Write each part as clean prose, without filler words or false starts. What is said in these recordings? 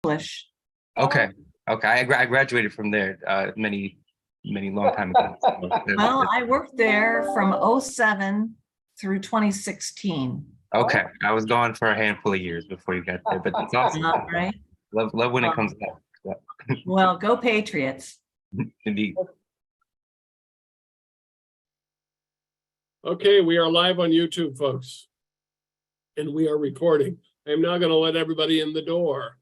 English. Okay. Okay. I graduated from there many long time ago. Well, I worked there from '07 through 2016. Okay. I was gone for a handful of years before you got there, but that's awesome. All right. Love when it comes back. Yeah. Well, go Patriots. Indeed. Okay, we are live on YouTube, folks. And we are recording. I'm now going to let everybody in the door.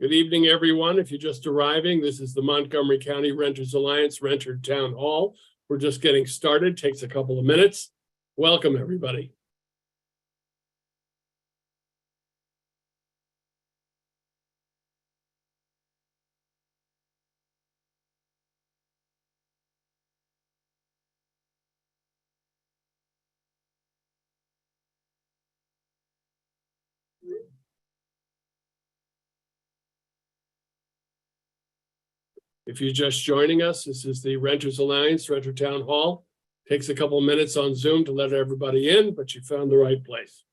Good evening, everyone. If you're just arriving, this is the Montgomery County Renters Alliance Renter Town Hall. We're just getting started. Takes a couple of minutes. Welcome, everybody. If you're just joining us, this is the Renters Alliance Renter Town Hall. Takes a couple of minutes on Zoom to let everybody in, but you found the right place.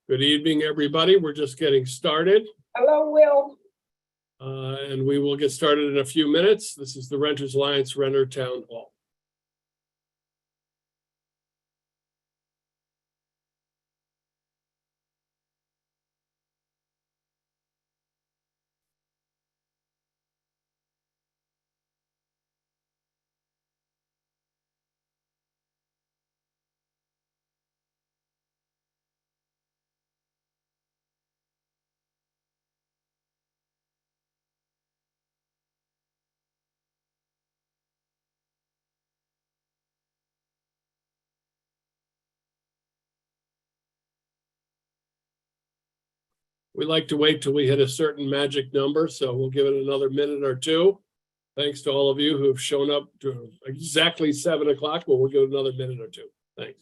Good evening, everybody. We're just getting started. Hello, Will. And we will get started in a few minutes. This is the Renters Alliance Renter Town Hall. We like to wait till we hit a certain magic number, so we'll give it another minute or two. Thanks to all of you who have shown up to exactly 7 o'clock, but we'll give it another minute or two. Thanks.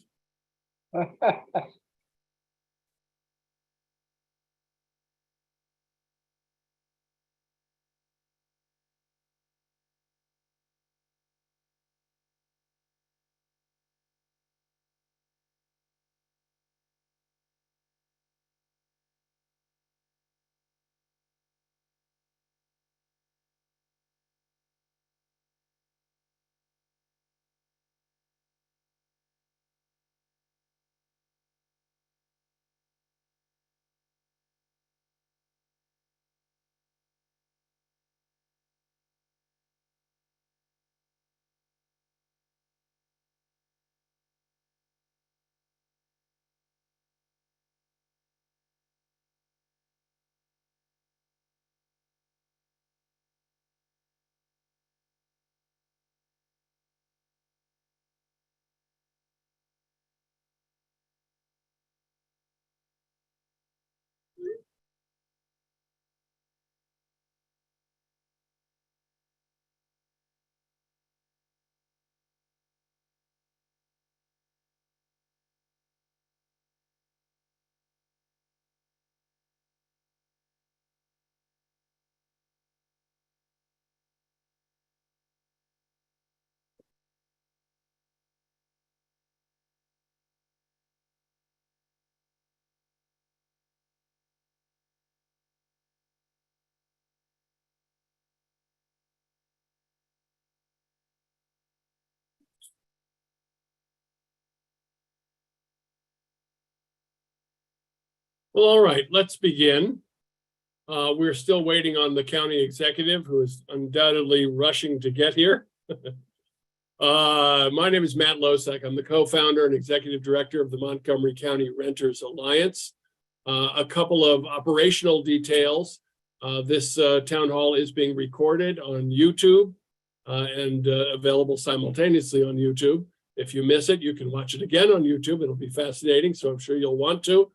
Well, all right, let's begin. We're still waiting on the county executive, who is undoubtedly rushing to get here. My name is Matt Losak. I'm the co-founder and executive director of the Montgomery County Renters Alliance. A couple of operational details. This town hall is being recorded on YouTube and available simultaneously on YouTube. If you miss it, you can watch it again on YouTube. It'll be fascinating, so I'm sure you'll want to.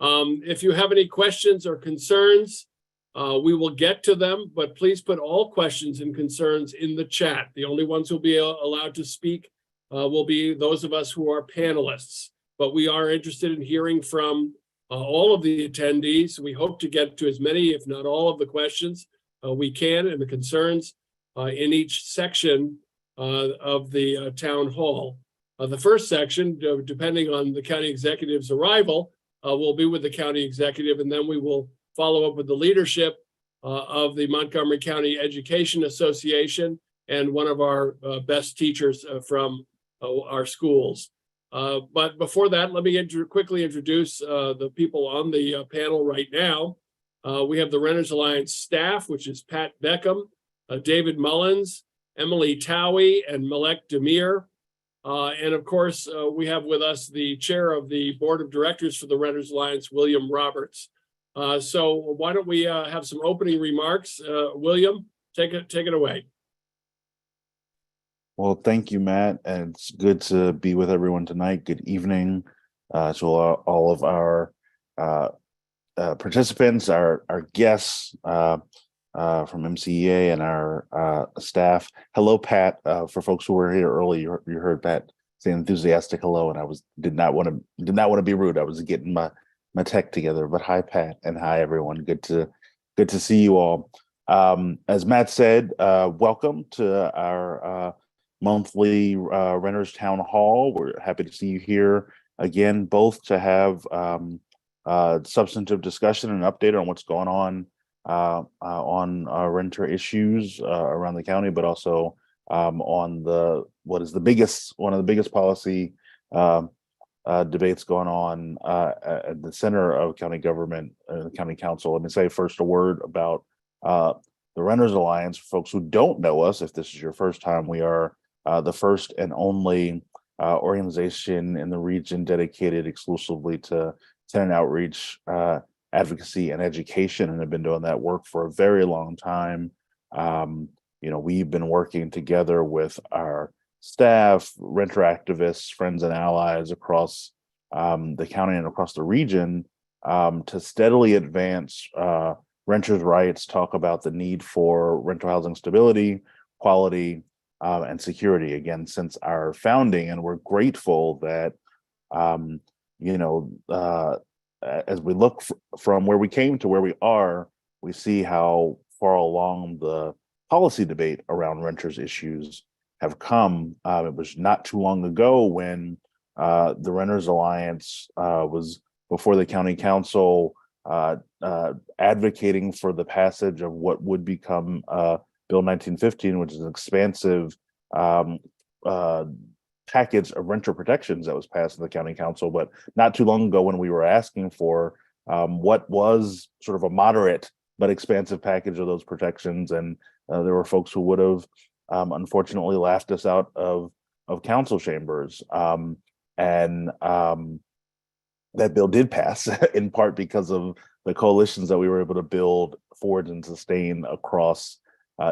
If you have any questions or concerns, we will get to them, but please put all questions and concerns in the chat. The only ones who'll be allowed to speak will be those of us who are panelists. But we are interested in hearing from all of the attendees. We hope to get to as many, if not all, of the questions we can and the concerns in each section of the town hall. The first section, depending on the county executive's arrival, will be with the county executive, and then we will follow up with the leadership of the Montgomery County Education Association and one of our best teachers from our schools. But before that, let me quickly introduce the people on the panel right now. We have the Renters Alliance staff, which is Pat Beckham, David Mullins, Emily Towie, and Malek Demir. And of course, we have with us the chair of the board of directors for the Renters Alliance, William Roberts. So why don't we have some opening remarks? William, take it away. Well, thank you, Matt. And it's good to be with everyone tonight. Good evening to all of our participants, our guests from MCEA and our staff. Hello, Pat. For folks who were here early, you heard Pat say enthusiastic hello, and I did not want to be rude. I was getting my tech together. But hi, Pat, and hi, everyone. Good to see you all. As Matt said, welcome to our monthly Renters Town Hall. We're happy to see you here again, both to have substantive discussion and update on what's going on renter issues around the county, but also on one of the biggest policy debates going on at the center of county government, the county council. Let me say first a word about the Renters Alliance. For folks who don't know us, if this is your first time, we are the first and only organization in the region dedicated exclusively to tenant outreach, advocacy, and education, and have been doing that work for a very long time. We've been working together with our staff, renter activists, friends and allies across the county and across the region to steadily advance renters' rights, talk about the need for rental housing stability, quality, and security, again, since our founding. And we're grateful that, as we look from where we came to where we are, we see how far along the policy debate around renters issues have come. It was not too long ago when the Renters Alliance was before the county council advocating for the passage of what would become Bill 1915, which is an expansive package of renter protections that was passed in the county council. But not too long ago, when we were asking for what was sort of a moderate but expansive package of those protections, and there were folks who would have unfortunately laughed us out of council chambers. And that bill did pass in part because of the coalitions that we were able to build, forge, and sustain across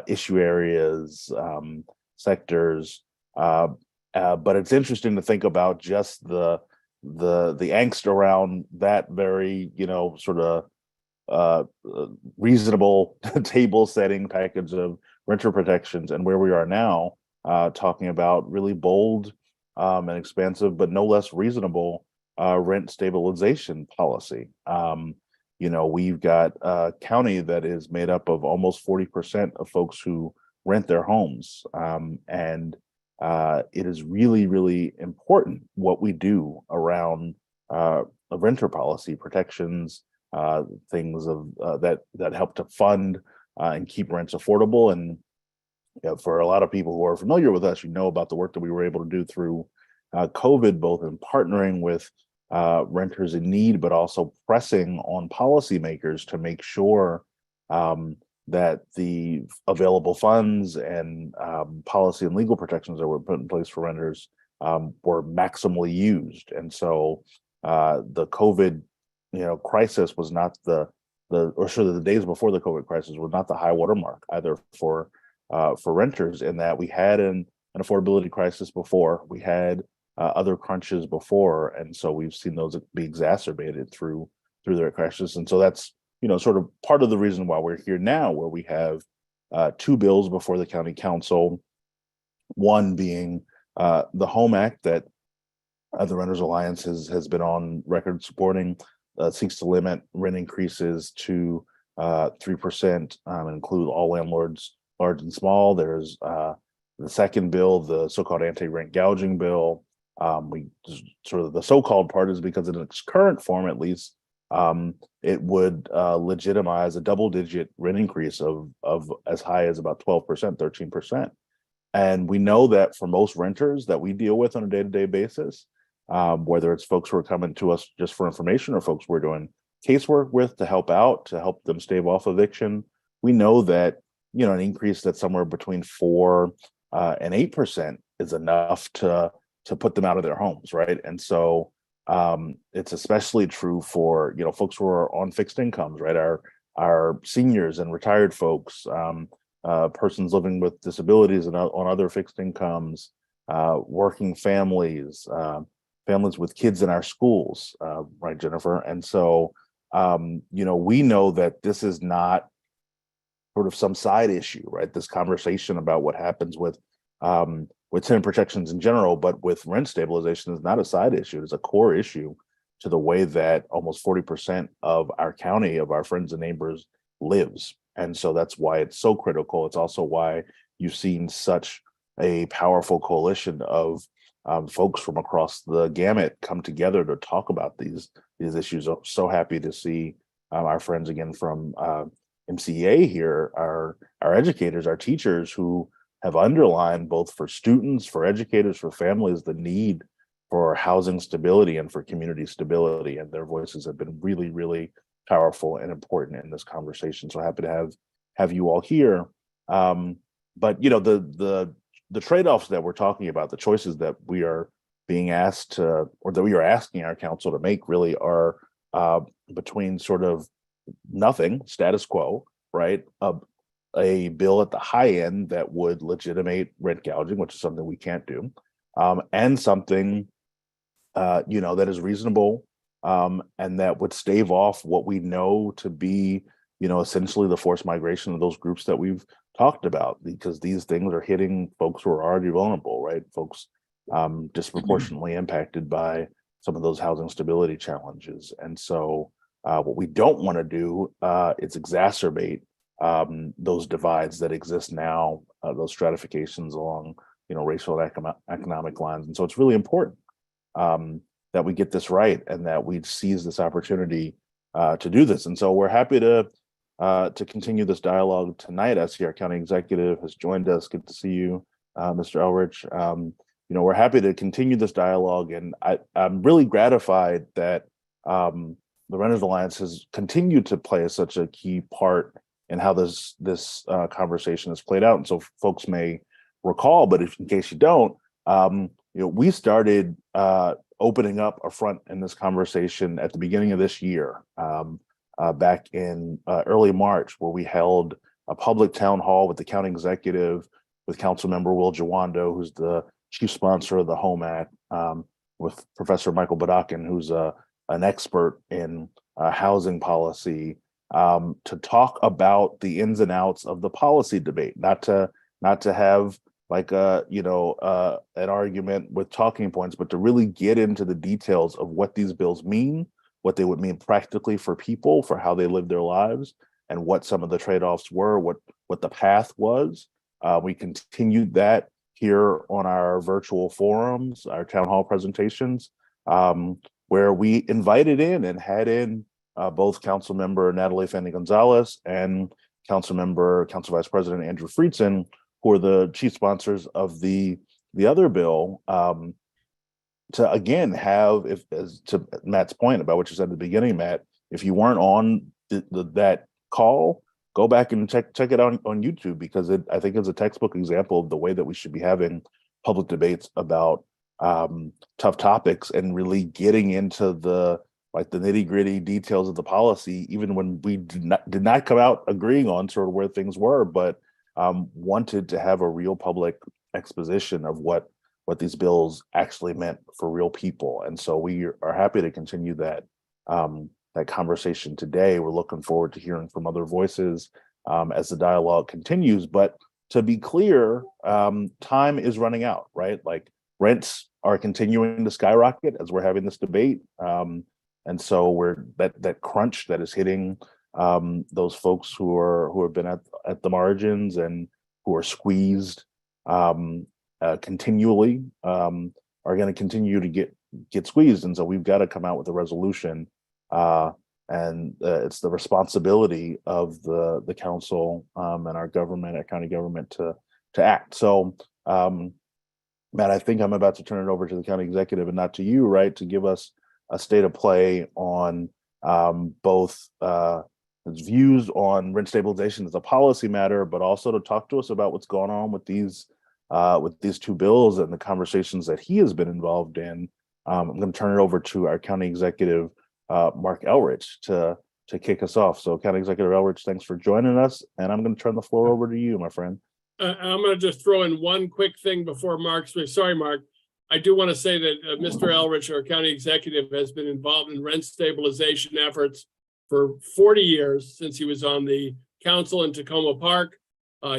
issue areas, sectors. But it's interesting to think about just the angst around that very, sort of reasonable table setting package of renter protections, and where we are now, talking about really bold and expansive, but no less reasonable rent stabilization policy. We've got a county that is made up of almost 40% of folks who rent their homes. And it is really, really important what we do around renter policy protections, things of that help to fund and keep rents affordable. And for a lot of people who are familiar with us, about the work that we were able to do through COVID, both in partnering with renters in need, but also pressing on policymakers to make sure that the available funds and policy and legal protections that were put in place for renters were maximally used. And so the COVID, crisis was not the days before the COVID crisis was not the high watermark either for renters, in that we had an affordability crisis before, we had other crunches before, and so we've seen those be exacerbated through their crisis. And so that's sort of part of the reason why we're here now, where we have two bills before the county council. One being the Home Act that the Renters Alliance has been on record supporting, seeks to limit rent increases to 3%, and include all landlords, large and small. There's the second bill, the so-called anti-rent gouging bill. We sort of, the so-called part is because in its current form, at least, it would legitimize a double-digit rent increase of as high as about 12%, 13%. And we know that for most renters that we deal with on a day-to-day basis, whether it's folks who are coming to us just for information or folks we're doing casework with to help them stave off eviction, we know that an increase that's somewhere between 4 and 8% is enough to put them out of their homes, right? And so it's especially true for folks who are on fixed incomes, right? Our seniors and retired folks, persons living with disabilities and on other fixed incomes, working families, families with kids in our schools, right, Jennifer? And so we know that this is not sort of some side issue, right? This conversation about what happens with tenant protections in general, but with rent stabilization is not a side issue. It's a core issue to the way that almost 40% of our county, of our friends and neighbors, lives. And so that's why it's so critical. It's also why you've seen such a powerful coalition of folks from across the gamut come together to talk about these issues. I'm so happy to see our friends again from MCEA here, our educators, our teachers, who have underlined, both for students, for educators, for families, the need for housing stability and for community stability. And their voices have been really, really powerful and important in this conversation. So happy to have you all here. But the trade-offs that we're talking about, the choices that we are being asked to, or that we are asking our council to make, really are between sort of nothing, status quo, right? A bill at the high end that would legitimate rent gouging, which is something we can't do, and something that is reasonable, and that would stave off what we know to be essentially the forced migration of those groups that we've talked about, because these things are hitting folks who are already vulnerable, right? Folks disproportionately impacted by some of those housing stability challenges. And so what we don't want to do is exacerbate those divides that exist now, those stratifications along racial and economic lines. And so it's really important that we get this right and that we seize this opportunity to do this. And so we're happy to continue this dialogue tonight. I see our county executive has joined us. Good to see you, Mr. Elrich. We're happy to continue this dialogue, and I'm really gratified that the Renters Alliance has continued to play such a key part in how this conversation has played out. And so folks may recall, but in case you don't, we started opening up a front in this conversation at the beginning of this year, back in early March, where we held a public town hall with the county executive, with Council Member Will Jawando, who's the chief sponsor of the Home Act, with Professor Michael Badakin, who's an expert in housing policy, to talk about the ins and outs of the policy debate, not to have like an argument with talking points, but to really get into the details of what these bills mean, what they would mean practically for people, for how they live their lives, and what some of the trade-offs were, what the path was. We continued that here on our virtual forums, our town hall presentations, where we invited in and had in both Council Member Natalie Fanny Gonzalez and Council Vice President Andrew Friedson, who are the chief sponsors of the other bill, to again have, as to Matt's point about what you said at the beginning, Matt, if you weren't on that call, go back and check it out on YouTube, because I think it's a textbook example of the way that we should be having public debates about tough topics and really getting into the nitty gritty details of the policy, even when we did not come out agreeing on sort of where things were, but wanted to have a real public exposition of what these bills actually meant for real people. And so we are happy to continue that conversation today. We're looking forward to hearing from other voices as the dialogue continues. But to be clear, time is running out, right? Like, rents are continuing to skyrocket as we're having this debate. And so we're that crunch that is hitting those folks who have been at the margins and who are squeezed continually are going to continue to get squeezed. And so we've got to come out with a resolution, and it's the responsibility of the council and our government, our county government, to act. So Matt, I think I'm about to turn it over to the county executive and not to you, right, to give us a state of play on both his views on rent stabilization as a policy matter, but also to talk to us about what's going on with these two bills and the conversations that he has been involved in. I'm going to turn it over to our county executive, Mark Elrich, to kick us off. So, County Executive Elrich, thanks for joining us, and I'm going to turn the floor over to you, my friend. I'm going to just throw in one quick thing before Mark speaks. Sorry, Mark. I do want to say that Mr. Elrich, our county executive, has been involved in rent stabilization efforts for 40 years since he was on the council in Tacoma Park.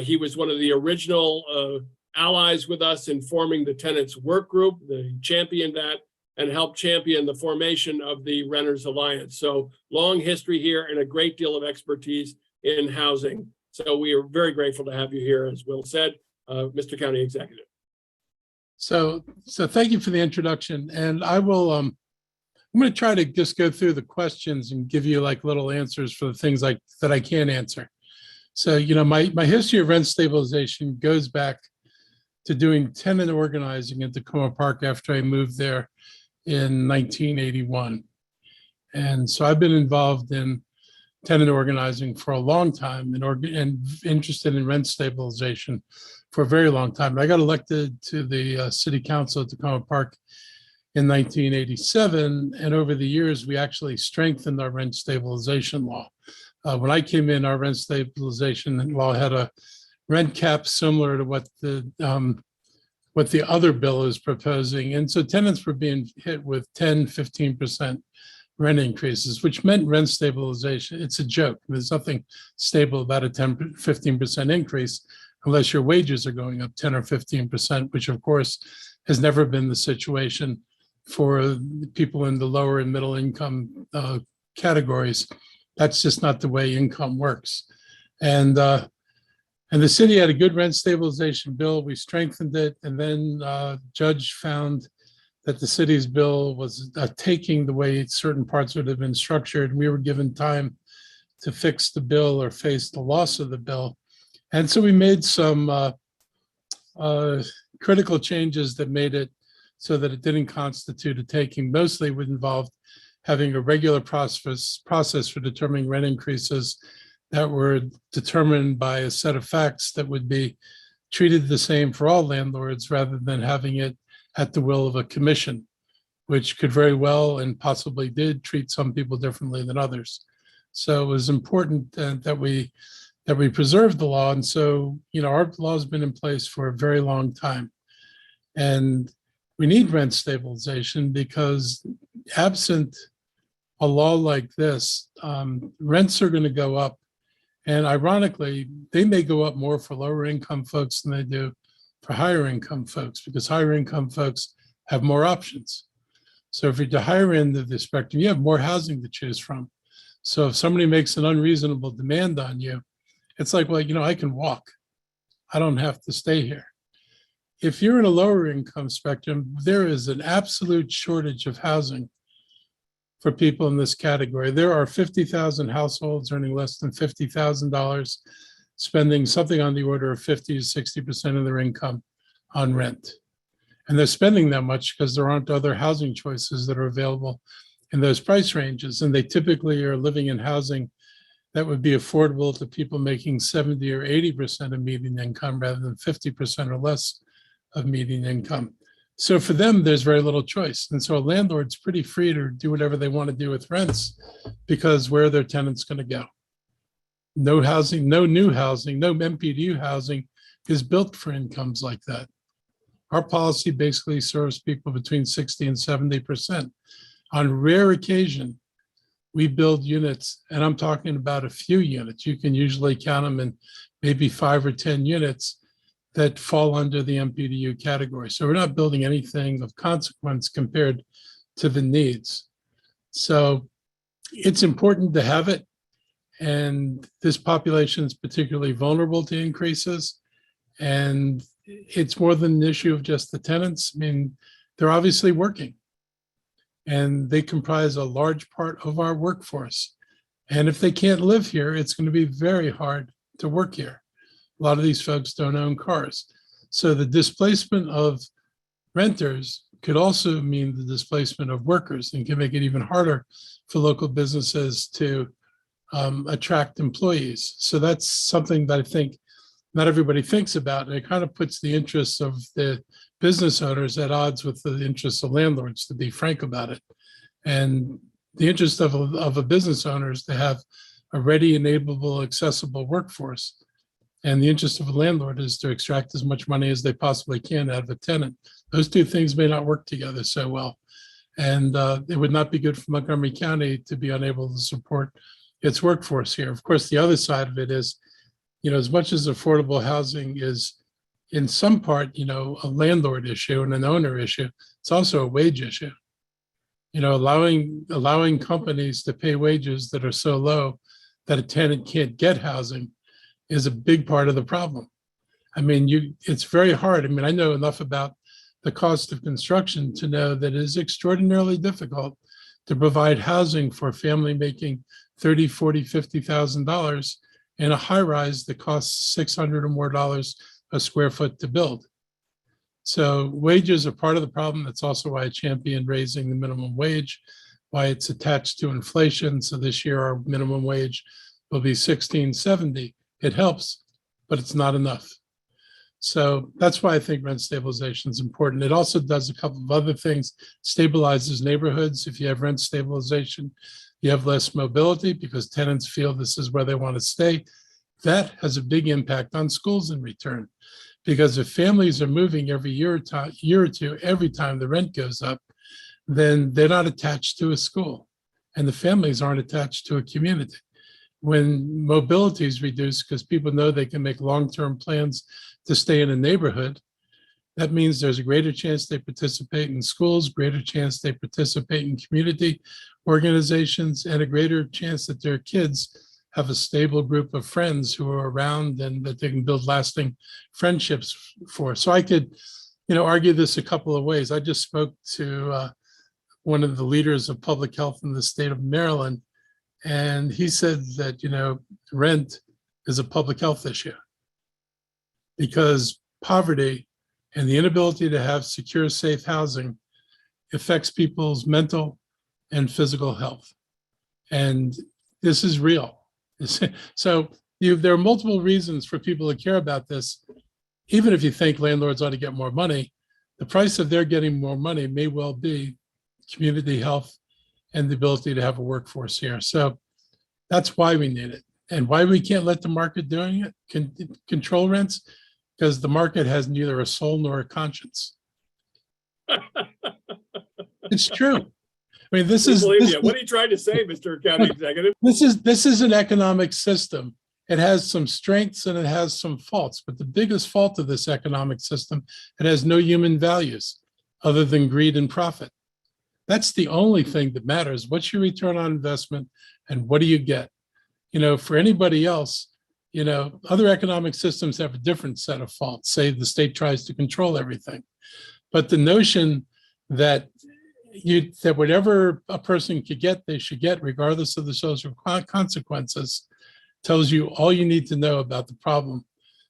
He was one of the original allies with us in forming the tenants work group. They championed that and helped champion the formation of the Renters Alliance. So long history here and a great deal of expertise in housing. So we are very grateful to have you here, as Will said, Mr. County Executive. So thank you for the introduction. And I will, I'm going to try to just go through the questions and give you like little answers for the things that I can't answer. So, my history of rent stabilization goes back to doing tenant organizing at Tacoma Park after I moved there in 1981. And so I've been involved in tenant organizing for a long time and interested in rent stabilization for a very long time. I got elected to the city council at Tacoma Park in 1987. And over the years, we actually strengthened our rent stabilization law. When I came in, our rent stabilization law had a rent cap similar to what the other bill is proposing. And so tenants were being hit with 10, 15% rent increases, which meant rent stabilization. It's a joke. There's nothing stable about a 10, 15% increase unless your wages are going up 10 or 15%, which of course has never been the situation for people in the lower and middle income categories. That's just not the way income works. And the city had a good rent stabilization bill. We strengthened it. And then judge found that the city's bill was taking the way certain parts would have been structured. We were given time to fix the bill or face the loss of the bill. And so we made some critical changes that made it so that it didn't constitute a taking. Mostly would involve having a regular process for determining rent increases that were determined by a set of facts that would be treated the same for all landlords rather than having it at the will of a commission, which could very well and possibly did treat some people differently than others. So it was important that we preserve the law. And so, our law has been in place for a very long time. And we need rent stabilization because absent a law like this, rents are going to go up. And ironically, they may go up more for lower income folks than they do for higher income folks, because higher income folks have more options. So if you're the higher end of the spectrum, you have more housing to choose from. So if somebody makes an unreasonable demand on you, it's like, well, I can walk. I don't have to stay here. If you're in a lower income spectrum, there is an absolute shortage of housing for people in this category. There are 50,000 households earning less than $50,000, spending something on the order of 50 to 60% of their income on rent. And they're spending that much because there aren't other housing choices that are available in those price ranges. And they typically are living in housing that would be affordable to people making 70 or 80% of median income rather than 50% or less of median income. So for them, there's very little choice. And so a landlord's pretty free to do whatever they want to do with rents because where are their tenants going to go? No housing, no new housing, no MPDU housing is built for incomes like that. Our policy basically serves people between 60 and 70%. On rare occasion, we build units, and I'm talking about a few units. You can usually count them in maybe 5 or 10 units that fall under the MPDU category. So we're not building anything of consequence compared to the needs. So it's important to have it. And this population is particularly vulnerable to increases. And it's more than an issue of just the tenants. I mean, they're obviously working. And they comprise a large part of our workforce. And if they can't live here, it's going to be very hard to work here. A lot of these folks don't own cars. So the displacement of renters could also mean the displacement of workers and can make it even harder for local businesses to attract employees. So that's something that I think not everybody thinks about. And it kind of puts the interests of the business owners at odds with the interests of landlords, to be frank about it. And the interest of a business owner is to have a ready, enableable, accessible workforce. And the interest of a landlord is to extract as much money as they possibly can out of a tenant. Those two things may not work together so well. And it would not be good for Montgomery County to be unable to support its workforce here. Of course, the other side of it is, as much as affordable housing is in some part, a landlord issue and an owner issue, it's also a wage issue. Allowing companies to pay wages that are so low that a tenant can't get housing is a big part of the problem. I mean, it's very hard. I mean, I know enough about the cost of construction to know that it is extraordinarily difficult to provide housing for a family making $30,000, $40,000, $50,000 in a high rise that costs $600 or more a square foot to build. So wages are part of the problem. That's also why I champion raising the minimum wage, why it's attached to inflation. So this year our minimum wage will be $16.70. It helps, but it's not enough. So that's why I think rent stabilization is important. It also does a couple of other things, stabilizes neighborhoods. If you have rent stabilization, you have less mobility because tenants feel this is where they want to stay. That has a big impact on schools in return, because if families are moving every year or two, every time the rent goes up, then they're not attached to a school and the families aren't attached to a community. When mobility is reduced because people know they can make long-term plans to stay in a neighborhood, that means there's a greater chance they participate in schools, greater chance they participate in community organizations, and a greater chance that their kids have a stable group of friends who are around and that they can build lasting friendships for. So I could, argue this a couple of ways. I just spoke to one of the leaders of public health in the state of Maryland, and he said that, rent is a public health issue because poverty and the inability to have secure, safe housing affects people's mental and physical health. And this is real. So there are multiple reasons for people to care about this. Even if you think landlords ought to get more money, the price of their getting more money may well be community health and the ability to have a workforce here. So that's why we need it. And why we can't let the market doing it control rents, because the market has neither a soul nor a conscience. It's true. I mean, this is What are you trying to say, Mr. County Executive? this is an economic system. It has some strengths and it has some faults, but the biggest fault of this economic system, it has no human values other than greed and profit. That's the only thing that matters. What's your return on investment and what do you get? For anybody else, other economic systems have a different set of faults. Say the state tries to control everything. But the notion that whatever a person could get, they should get, regardless of the social consequences, tells you all you need to know about the problem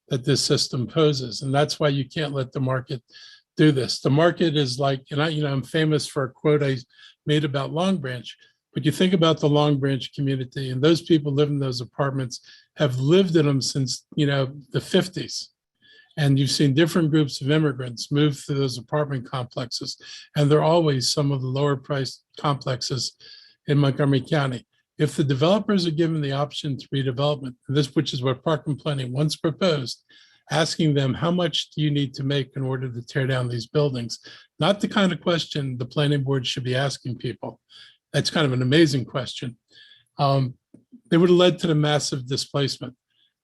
that this system poses. And that's why you can't let the market do this. The market is like, I'm famous for a quote I made about Long Branch, But you think about the Long Branch community, and those people live in those apartments have lived in them since, the 50s. And you've seen different groups of immigrants move through those apartment complexes, and they're always some of the lower priced complexes in Montgomery County. If the developers are given the option to redevelopment, which is what Park and Planning once proposed, asking them, how much do you need to make in order to tear down these buildings? Not the kind of question the planning board should be asking people. That's kind of an amazing question. They would have led to the massive displacement.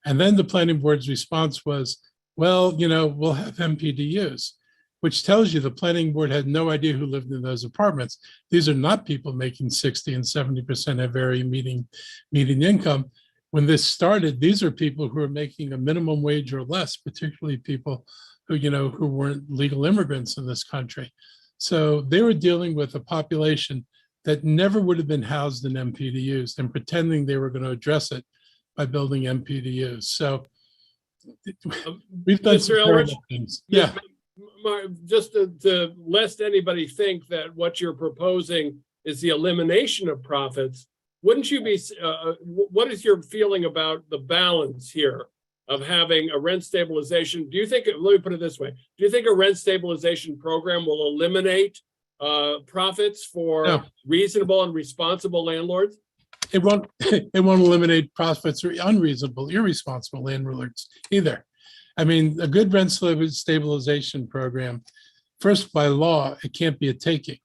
And then the planning board's response was, well, we'll have MPDUs, which tells you the planning board had no idea who lived in those apartments. These are not people making 60 and 70% of very median income. When this started, these are people who are making a minimum wage or less, particularly people who weren't legal immigrants in this country. So they were dealing with a population that never would have been housed in MPDUs and pretending they were going to address it by building MPDUs. So we've done some Mr. Elrich? terrible things. Yeah. Just to lest anybody think that what you're proposing is the elimination of profits, wouldn't you be, what is your feeling about the balance here of having a rent stabilization? Do you think, let me put it this way, do you think a rent stabilization program will eliminate profits for No. reasonable and responsible landlords? It won't eliminate profits or irresponsible landlords either. I mean, a good rent stabilization program, first by law, it can't be a taking.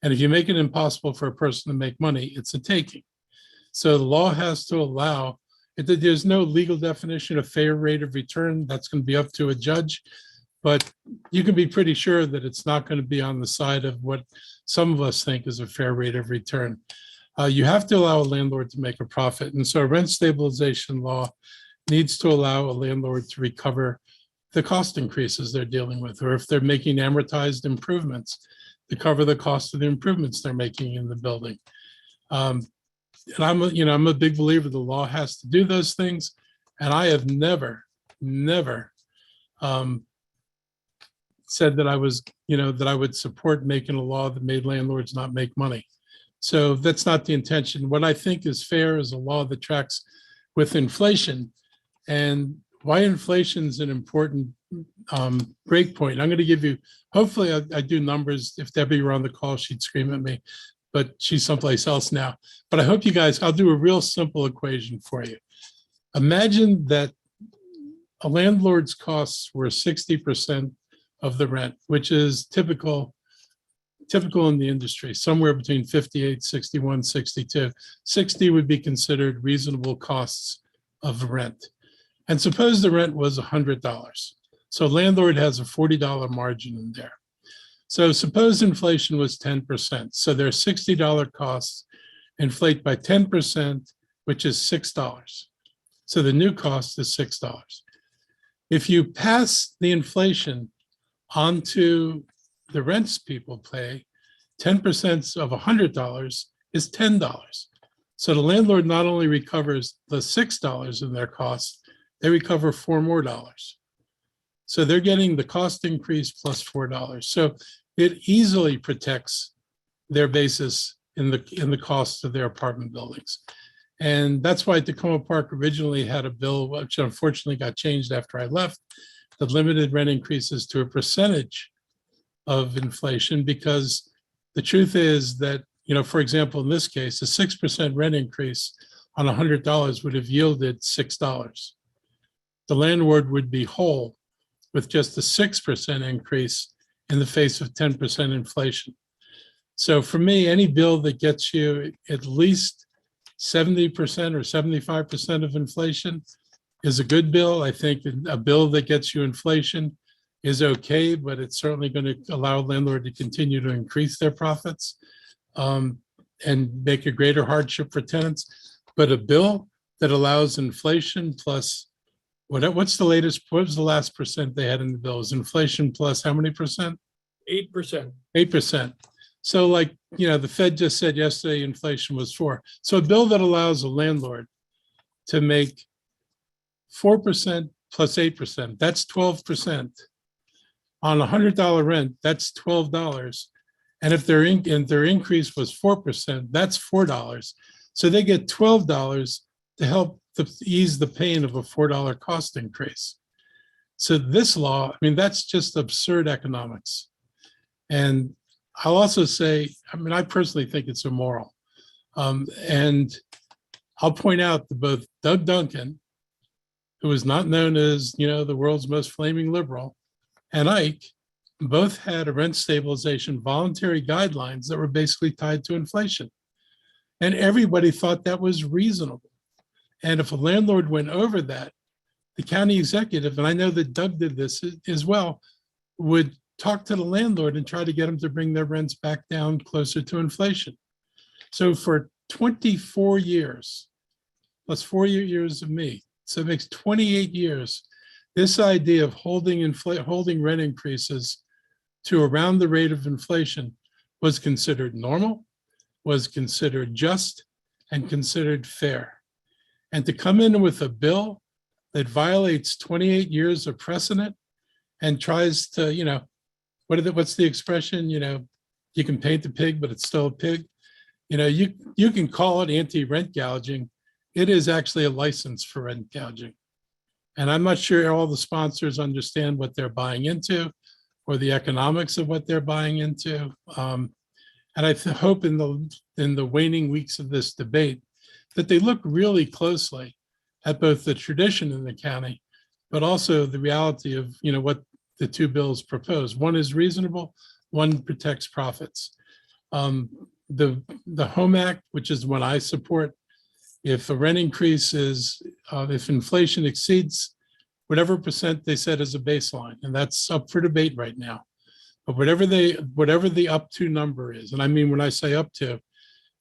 And if you make it impossible for a person to make money, it's a taking. So the law has to allow it. There's no legal definition of fair rate of return. That's going to be up to a judge. But you can be pretty sure that it's not going to be on the side of what some of us think is a fair rate of return. You have to allow a landlord to make a profit. And so a rent stabilization law needs to allow a landlord to recover the cost increases they're dealing with, or if they're making amortized improvements, to cover the cost of the improvements they're making in the building. And I'm a big believer the law has to do those things. And I have never said that I was, that I would support making a law that made landlords not make money. So that's not the intention. What I think is fair is a law that tracks with inflation, and why inflation is an important break point. I'm going to give you, hopefully I do numbers. If Debbie were on the call, she'd scream at me, but she's someplace else now. But I hope you guys, I'll do a real simple equation for you. Imagine that a landlord's costs were 60% of the rent, which is typical in the industry, somewhere between 58, 61, 62. 60 would be considered reasonable costs of rent. And suppose the rent was $100. So landlord has a $40 margin in there. So suppose inflation was 10%. So their $60 costs inflate by 10%, which is $6. So the new cost is $6. If you pass the inflation onto the rents people pay, 10% of $100 is $10. So the landlord not only recovers the $6 in their costs, they recover $4 more. So they're getting the cost increase plus $4. So it easily protects their basis in the cost of their apartment buildings. And that's why Tacoma Park originally had a bill, which unfortunately got changed after I left, that limited rent increases to a percentage of inflation, because the truth is that, for example, in this case, a 6% rent increase on $100 would have yielded $6. The landlord would be whole with just a 6% increase in the face of 10% inflation. So for me, any bill that gets you at least 70% or 75% of inflation is a good bill. I think a bill that gets you inflation is okay, but it's certainly going to allow a landlord to continue to increase their profits and make a greater hardship for tenants. But a bill that allows inflation plus, what's the latest, what was the last percent they had in the bill? Is inflation plus how many percent? 8%. 8%. So like, the Fed just said yesterday, inflation was 4%. So a bill that allows a landlord to make 4% plus 8%, that's 12%. On $100 rent, that's $12. And if their increase was 4%, that's $4. So they get $12 to help ease the pain of a $4 cost increase. So this law, I mean, that's just absurd economics. And I'll also say, I mean, I personally think it's immoral. And I'll point out that both Doug Duncan, who is not known as, the world's most flaming liberal, and Ike both had a rent stabilization voluntary guidelines that were basically tied to inflation. And everybody thought that was reasonable. And if a landlord went over that, the county executive, and I know that Doug did this as well, would talk to the landlord and try to get them to bring their rents back down closer to inflation. So for 24 years, plus 4 years of me, so it makes 28 years, this idea of holding rent increases to around the rate of inflation was considered normal, was considered just, and considered fair. And to come in with a bill that violates 28 years of precedent and tries to, what's the expression? You can paint the pig, but it's still a pig. You can call it anti-rent gouging. It is actually a license for rent gouging. And I'm not sure all the sponsors understand what they're buying into or the economics of what they're buying into. And I hope in the waning weeks of this debate that they look really closely at both the tradition in the county, but also the reality of what the two bills propose. One is reasonable, one protects profits. The Home Act, which is what I support, if a rent increase is, if inflation exceeds whatever percent they set as a baseline, and that's up for debate right now, but whatever the up to number is, and I mean, when I say up to,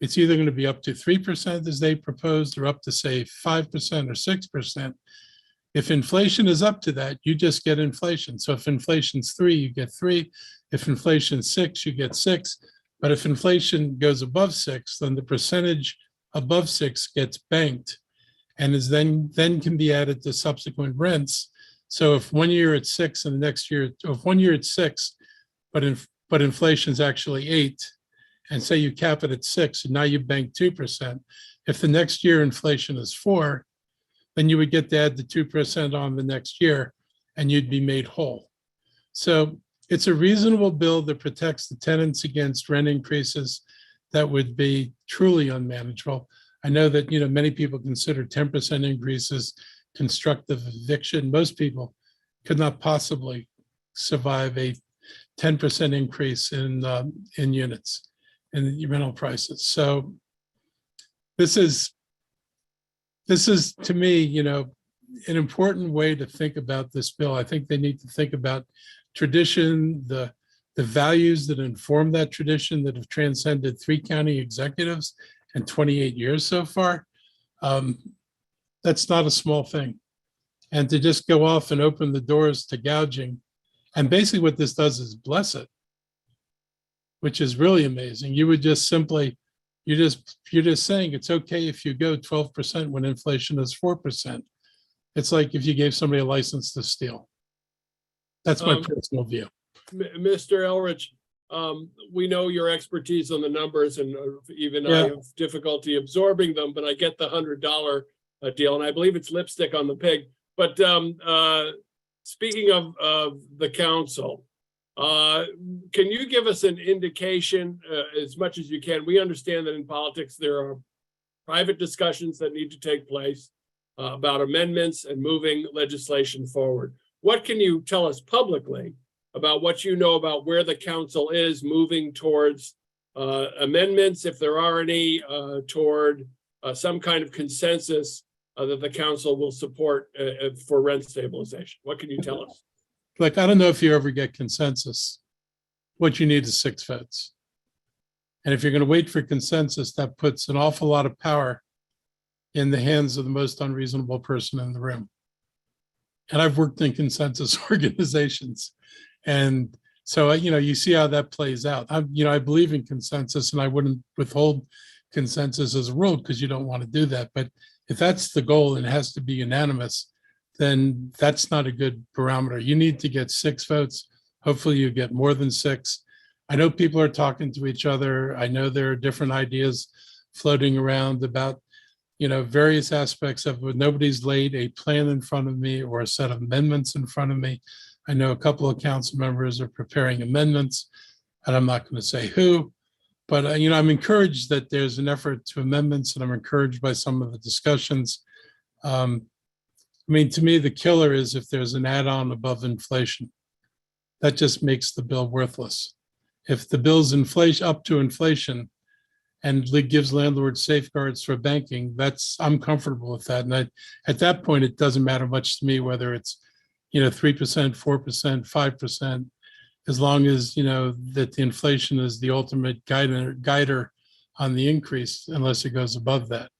it's either going to be up to 3% as they proposed or up to say 5% or 6%. If inflation is up to that, you just get inflation. So if inflation's 3, you get 3. If inflation's 6, you get 6. But if inflation goes above 6, then the percentage above 6 gets banked and is then can be added to subsequent rents. So if 1 year it's 6 and the next year, or if 1 year it's 6, but inflation's actually 8, and say you cap it at 6, and now you bank 2%. If the next year inflation is 4, then you would get to add the 2% on the next year, and you'd be made whole. So it's a reasonable bill that protects the tenants against rent increases that would be truly unmanageable. I know that many people consider 10% increases constructive eviction. Most people could not possibly survive a 10% increase in units and the rental prices. So this is to me, an important way to think about this bill. I think they need to think about tradition, the values that inform that tradition that have transcended 3 county executives and 28 years so far. That's not a small thing. And to just go off and open the doors to gouging, and basically what this does is bless it, which is really amazing. You would just simply, you're just saying it's okay if you go 12% when inflation is 4%. It's like if you gave somebody a license to steal. That's my personal view. Mr. Elrich, we know your expertise on the numbers, and even I have difficulty absorbing them, but I get the $100 deal, and I believe it's lipstick on the pig. But speaking of the council, can you give us an indication, as much as you can? We understand that in politics there are private discussions that need to take place about amendments and moving legislation forward. What can you tell us publicly about what you know about where the council is moving towards amendments, if there are any, toward some kind of consensus that the council will support for rent stabilization? What can you tell us? Like, I don't know if you ever get consensus. What you need is 6 votes. And if you're going to wait for consensus, that puts an awful lot of power in the hands of the most unreasonable person in the room. And I've worked in consensus organizations. And so, you see how that plays out. I believe in consensus, and I wouldn't withhold consensus as a rule because you don't want to do that. But if that's the goal and it has to be unanimous, then that's not a good barometer. You need to get 6 votes. Hopefully you get more than 6. I know people are talking to each other. I know there are different ideas floating around about, various aspects of it. Nobody's laid a plan in front of me or a set of amendments in front of me. I know a couple of council members are preparing amendments, and I'm not going to say who, but I'm encouraged that there's an effort to amendments, and I'm encouraged by some of the discussions. To me, the killer is if there's an add-on above inflation. That just makes the bill worthless. If the bill's inflation up to inflation and gives landlords safeguards for banking, I'm comfortable with that. And at that point, it doesn't matter much to me whether it's 3%, 4%, 5%, as long as that the inflation is the ultimate guider on the increase, unless it goes above that.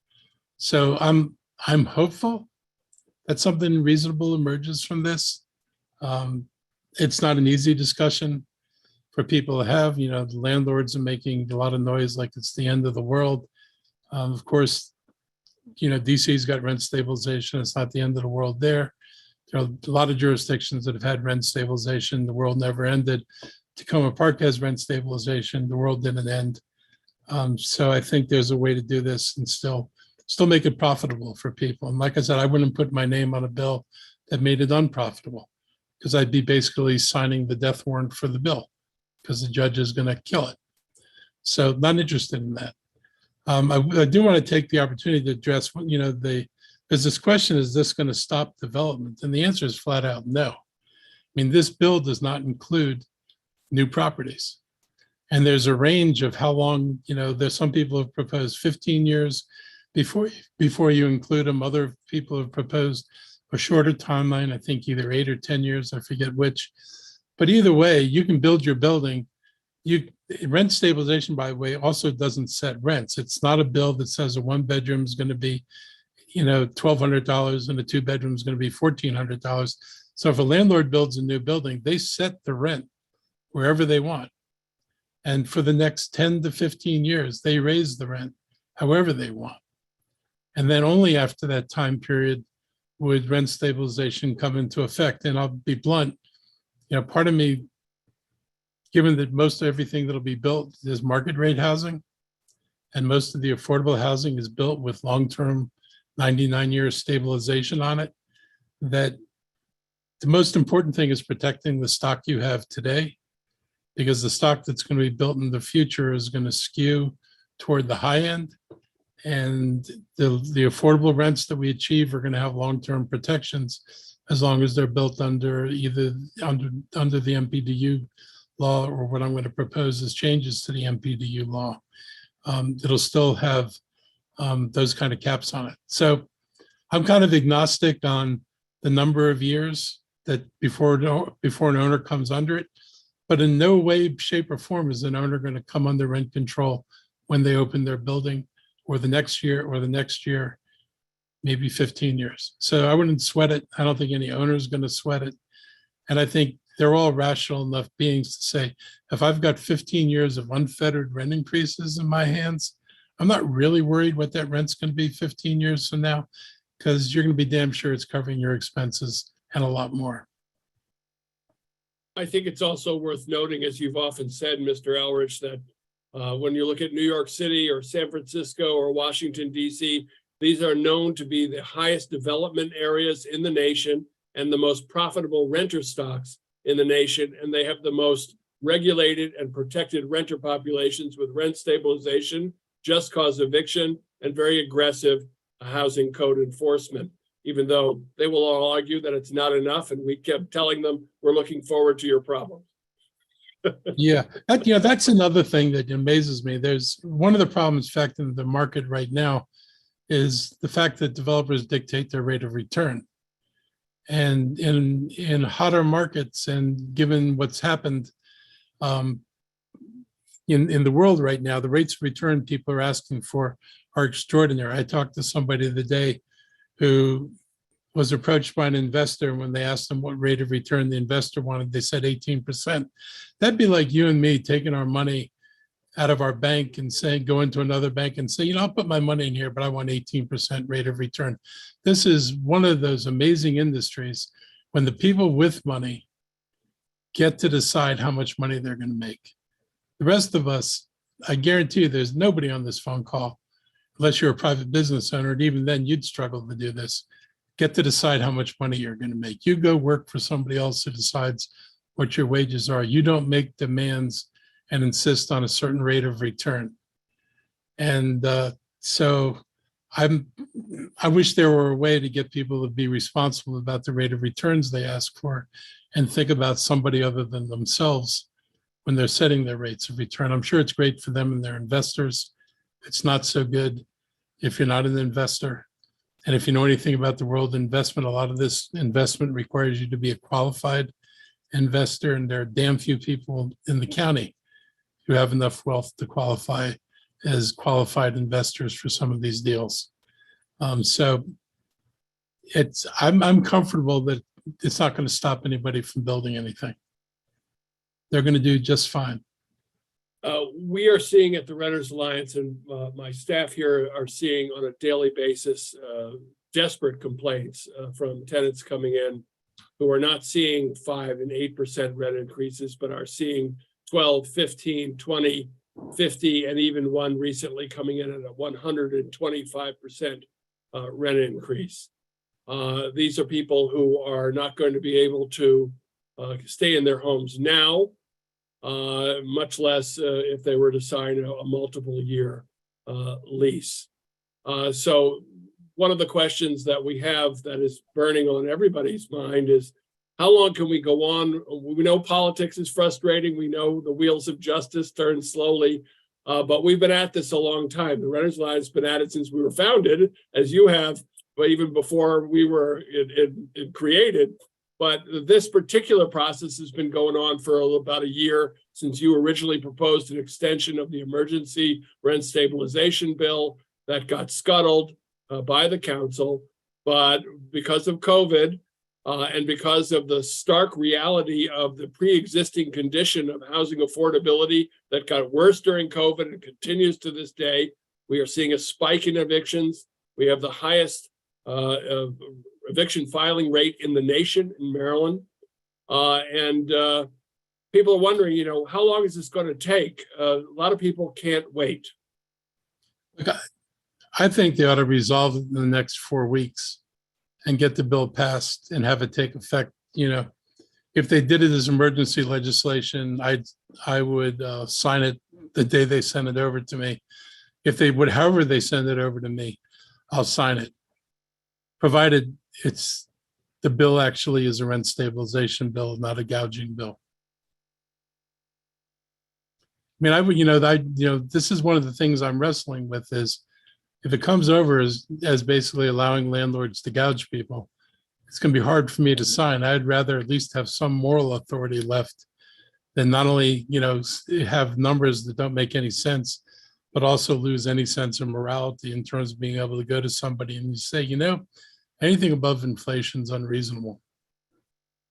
So I'm hopeful that something reasonable emerges from this. It's not an easy discussion for people to have. The landlords are making a lot of noise like it's the end of the world. Of course, DC's got rent stabilization. It's not the end of the world there. There are a lot of jurisdictions that have had rent stabilization. The world never ended. Tacoma Park has rent stabilization. The world didn't end. So I think there's a way to do this and still make it profitable for people. And like I said, I wouldn't put my name on a bill that made it unprofitable, because I'd be basically signing the death warrant for the bill, because the judge is going to kill it. So not interested in that. I do want to take the opportunity to address, there's this question, is this going to stop development? And the answer is flat out no. This bill does not include new properties. And there's a range of how long, there's some people have proposed 15 years before you include them. Other people have proposed a shorter timeline, I think either 8 or 10 years, I forget which. But either way, you can build your building. Rent stabilization, by the way, also doesn't set rents. It's not a bill that says a one bedroom is going to be, $1,200 and a two bedroom is going to be $1,400. So if a landlord builds a new building, they set the rent wherever they want. And for the next 10 to 15 years, they raise the rent however they want. And then only after that time period would rent stabilization come into effect. And I'll be blunt, part of me, given that most of everything that'll be built is market rate housing, and most of the affordable housing is built with long-term 99-year stabilization on it, that the most important thing is protecting the stock you have today, because the stock that's going to be built in the future is going to skew toward the high end. And the affordable rents that we achieve are going to have long-term protections as long as they're built under either under the MPDU law, or what I'm going to propose is changes to the MPDU law. It'll still have those kind of caps on it. So I'm kind of agnostic on the number of years that before an owner comes under it, but in no way, shape, or form is an owner going to come under rent control when they open their building, or the next year, maybe 15 years. So I wouldn't sweat it. I don't think any owner is going to sweat it. And I think they're all rational enough beings to say, if I've got 15 years of unfettered rent increases in my hands, I'm not really worried what that rent's going to be 15 years from now, because you're going to be damn sure it's covering your expenses and a lot more. I think it's also worth noting, as you've often said, Mr. Elrich, that when you look at New York City or San Francisco or Washington, D.C., these are known to be the highest development areas in the nation and the most profitable renter stocks in the nation. And they have the most regulated and protected renter populations with rent stabilization, just cause eviction, and very aggressive housing code enforcement, even though they will all argue that it's not enough. And we kept telling them, we're looking forward to your problem. Yeah, that's another thing that amazes me. There's one of the problems affecting the market right now is the fact that developers dictate their rate of return. And in hotter markets, and given what's happened in the world right now, the rates of return people are asking for are extraordinary. I talked to somebody the other day who was approached by an investor. When they asked them what rate of return the investor wanted, they said 18%. That'd be like you and me taking our money out of our bank and saying, go into another bank and say, I'll put my money in here, but I want 18% rate of return. This is one of those amazing industries when the people with money get to decide how much money they're going to make. The rest of us, I guarantee you, there's nobody on this phone call, unless you're a private business owner, and even then you'd struggle to do this. Get to decide how much money you're going to make. You go work for somebody else who decides what your wages are. You don't make demands and insist on a certain rate of return. And so I wish there were a way to get people to be responsible about the rate of returns they ask for and think about somebody other than themselves when they're setting their rates of return. I'm sure it's great for them and their investors. It's not so good if you're not an investor. And if you know anything about the world of investment, a lot of this investment requires you to be a qualified investor, and there are damn few people in the county who have enough wealth to qualify as qualified investors for some of these deals. So I'm comfortable that it's not going to stop anybody from building anything. They're going to do just fine. We are seeing at the Renters Alliance, and my staff here are seeing on a daily basis desperate complaints from tenants coming in who are not seeing 5% and 8% rent increases, but are seeing 12, 15, 20, 50, and even one recently coming in at a 125% rent increase. These are people who are not going to be able to stay in their homes now, much less if they were to sign a multiple year lease. So one of the questions that we have that is burning on everybody's mind is, how long can we go on? We know politics is frustrating. We know the wheels of justice turn slowly, but we've been at this a long time. The Renters Alliance has been at it since we were founded, as you have, but even before we were created. But this particular process has been going on for about a year since you originally proposed an extension of the emergency rent stabilization bill that got scuttled by the council. But because of COVID and because of the stark reality of the pre-existing condition of housing affordability that got worse during COVID and continues to this day, we are seeing a spike in evictions. We have the highest eviction filing rate in the nation in Maryland. And people are wondering, how long is this going to take? A lot of people can't wait. Look, I think they ought to resolve it in the next 4 weeks and get the bill passed and have it take effect. If they did it as emergency legislation, I would sign it the day they send it over to me. If they would, however they send it over to me, I'll sign it, provided the bill actually is a rent stabilization bill, not a gouging bill. I mean, this is one of the things I'm wrestling with is, if it comes over as basically allowing landlords to gouge people, it's going to be hard for me to sign. I'd rather at least have some moral authority left than not only, have numbers that don't make any sense, but also lose any sense of morality in terms of being able to go to somebody and say, anything above inflation is unreasonable.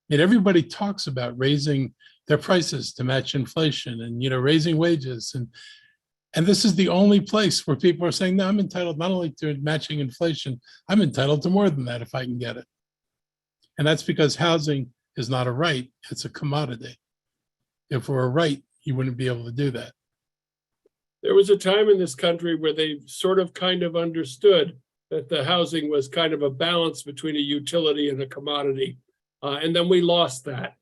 And everybody talks about raising their prices to match inflation and, raising wages. And this is the only place where people are saying, no, I'm entitled not only to matching inflation, I'm entitled to more than that if I can get it. And that's because housing is not a right, it's a commodity. If we're a right, you wouldn't be able to do that. There was a time in this country where they sort of kind of understood that the housing was kind of a balance between a utility and a commodity. And then we lost that.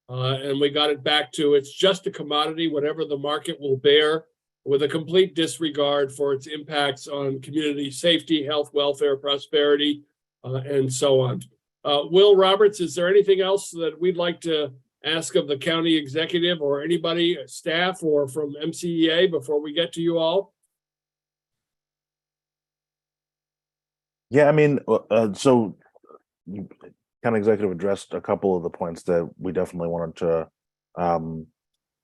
And we got it back to, it's just a commodity, whatever the market will bear, with a complete disregard for its impacts on community safety, health, welfare, prosperity, and so on. Will Roberts, is there anything else that we'd like to ask of the county executive or anybody, staff, or from MCEA before we get to you all? Yeah, I mean, so county executive addressed a couple of the points that we definitely wanted to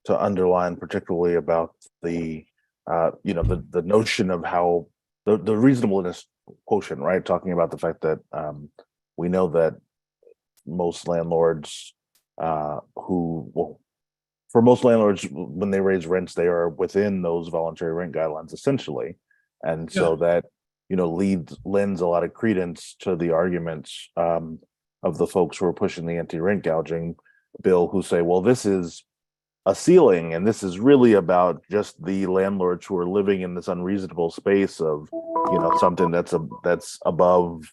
underline, particularly about the the notion of how the reasonableness quotient, right? Talking about the fact that we know that most landlords for most landlords, when they raise rents, they are within those voluntary rent guidelines essentially. And so that, lends a lot of credence to the arguments of the folks who are pushing the anti-rent gouging bill, who say, well, this is a ceiling, and this is really about just the landlords who are living in this unreasonable space of, something that's above,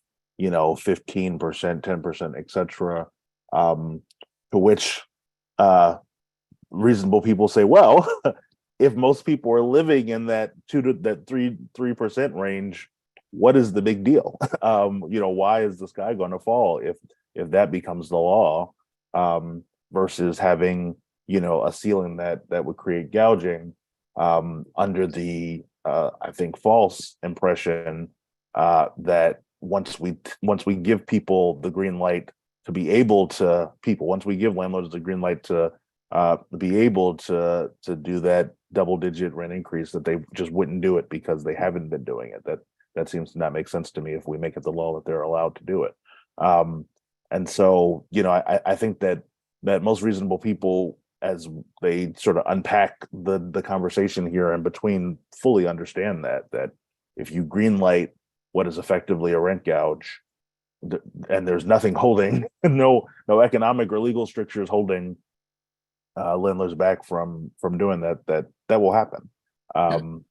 15%, 10%, etc. To which reasonable people say, well, if most people are living in that 3% range, what is the big deal? Why is the sky going to fall if that becomes the law, versus having a ceiling that would create gouging, under the I think false impression that once we give people the green light to be able to once we give landlords the green light to be able to do that double-digit rent increase, that they just wouldn't do it because they haven't been doing it. That seems to not make sense to me if we make it the law that they're allowed to do it. And so, I think that most reasonable people, as they sort of unpack the conversation here in between, fully understand that if you green light what is effectively a rent gouge, and there's nothing holding, no economic or legal strictures holding landlords back from doing that will happen. And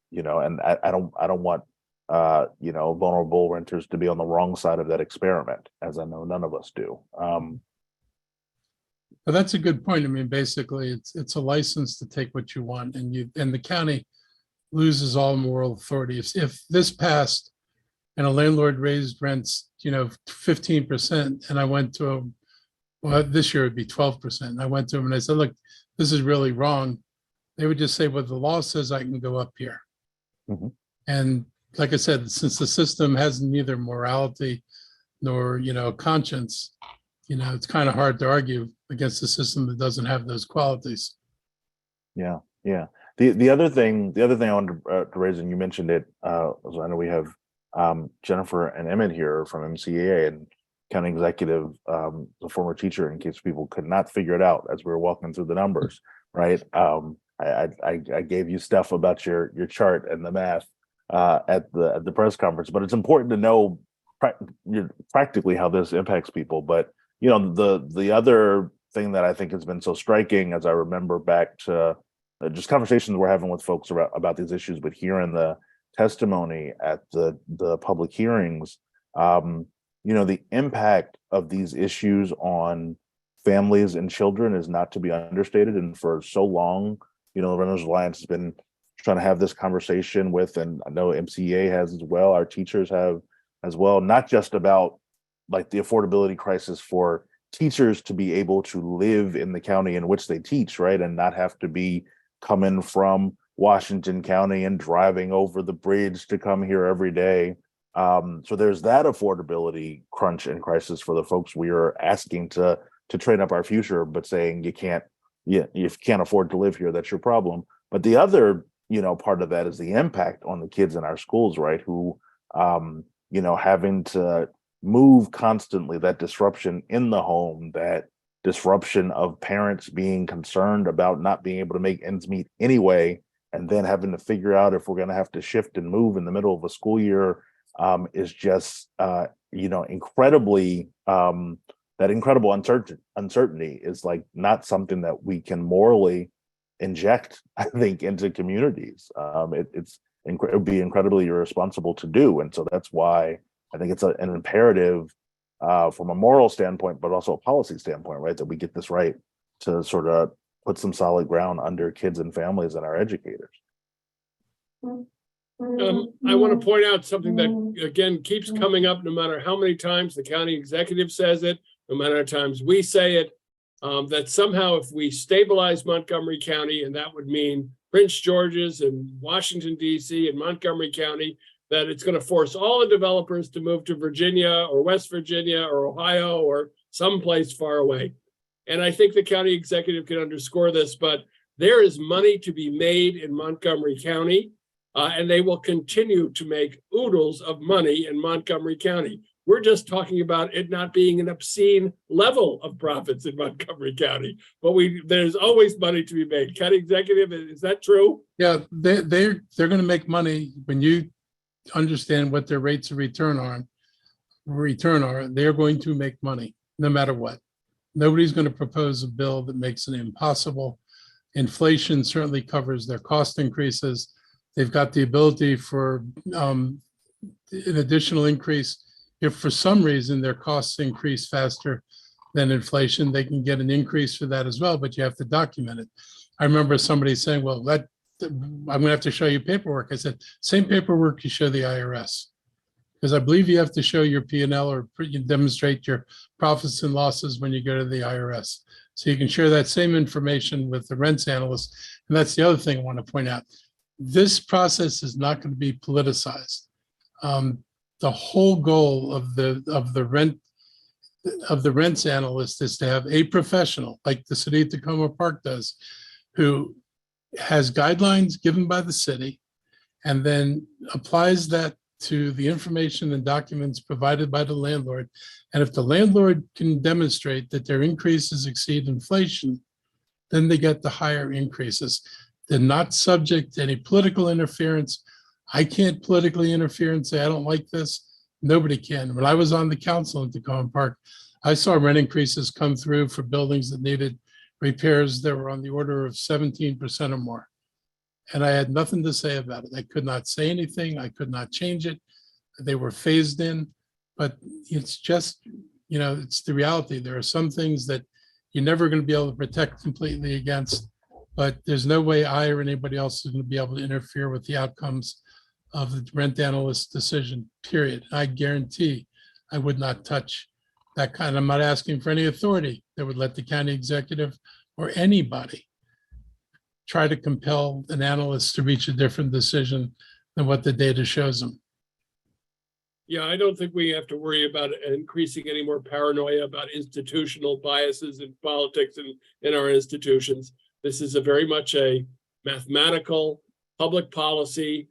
I don't want vulnerable renters to be on the wrong side of that experiment, as I know none of us do. But that's a good point. I mean, basically, it's a license to take what you want, and the county loses all moral authority. If this passed and a landlord raised rents, 15%, and I went to him, well, this year it'd be 12%. And I went to him and I said, look, this is really wrong. They would just say, well, the law says I can go up here. Mhm. And like I said, since the system has neither morality nor, conscience, it's kind of hard to argue against a system that doesn't have those qualities. Yeah. The other thing I wanted to raise, and you mentioned it, so I know we have Jennifer and Emmett here from MCEA, and county executive, the former teacher, in case people could not figure it out as we were walking through the numbers, right? I gave you stuff about your chart and the math at the press conference, but it's important to know practically how this impacts people. But the other thing that I think has been so striking, as I remember back to just conversations we're having with folks about these issues, but hearing the testimony at the public hearings, the impact of these issues on families and children is not to be understated. And for so long, the Renters Alliance has been trying to have this conversation with, and I know MCEA has as well, our teachers have as well, not just about like the affordability crisis for teachers to be able to live in the county in which they teach, right? And not have to be coming from Washington County and driving over the bridge to come here every day. So there's that affordability crunch and crisis for the folks we are asking to train up our future, but saying you can't afford to live here, that's your problem. But the other, part of that is the impact on the kids in our schools, right? Who, having to move constantly, that disruption in the home, that disruption of parents being concerned about not being able to make ends meet anyway, and then having to figure out if we're going to have to shift and move in the middle of a school year, is just, incredibly, that incredible uncertainty is like not something that we can morally inject, I think, into communities. It would be incredibly irresponsible to do. And so that's why I think it's an imperative from a moral standpoint, but also a policy standpoint, right? That we get this right to sort of put some solid ground under kids and families and our educators. I want to point out something that, again, keeps coming up no matter how many times the county executive says it, no matter how many times we say it, that somehow if we stabilize Montgomery County, and that would mean Prince George's and Washington, D.C. and Montgomery County, that it's going to force all the developers to move to Virginia or West Virginia or Ohio or someplace far away. And I think the county executive can underscore this, but there is money to be made in Montgomery County. And they will continue to make oodles of money in Montgomery County. We're just talking about it not being an obscene level of profits in Montgomery County, but there's always money to be made. County executive, is that true? Yeah, they're going to make money when you understand what their rates of return are. They're going to make money no matter what. Nobody's going to propose a bill that makes it impossible. Inflation certainly covers their cost increases. They've got the ability for an additional increase. If for some reason their costs increase faster than inflation, they can get an increase for that as well, but you have to document it. I remember somebody saying, well, I'm gonna have to show you paperwork. I said, same paperwork you show the IRS. Because I believe you have to show your P&L or you demonstrate your profits and losses when you go to the IRS. So you can share that same information with the rents analyst. And that's the other thing I want to point out. This process is not going to be politicized. The whole goal of the rents analyst is to have a professional like the city of Tacoma Park does, who has guidelines given by the city and then applies that to the information and documents provided by the landlord. And if the landlord can demonstrate that their increases exceed inflation, then they get the higher increases. They're not subject to any political interference. I can't politically interfere and say, I don't like this. Nobody can. When I was on the council in Tacoma Park, I saw rent increases come through for buildings that needed repairs that were on the order of 17% or more. And I had nothing to say about it. I could not say anything. I could not change it. They were phased in, but it's just, it's the reality. There are some things that you're never going to be able to protect completely against, but there's no way I or anybody else is going to be able to interfere with the outcomes of the rent analyst decision, period. I guarantee I would not touch that kind. I'm not asking for any authority that would let the county executive or anybody try to compel an analyst to reach a different decision than what the data shows them. Yeah, I don't think we have to worry about increasing any more paranoia about institutional biases in politics and in our institutions. This is a very much a mathematical public policy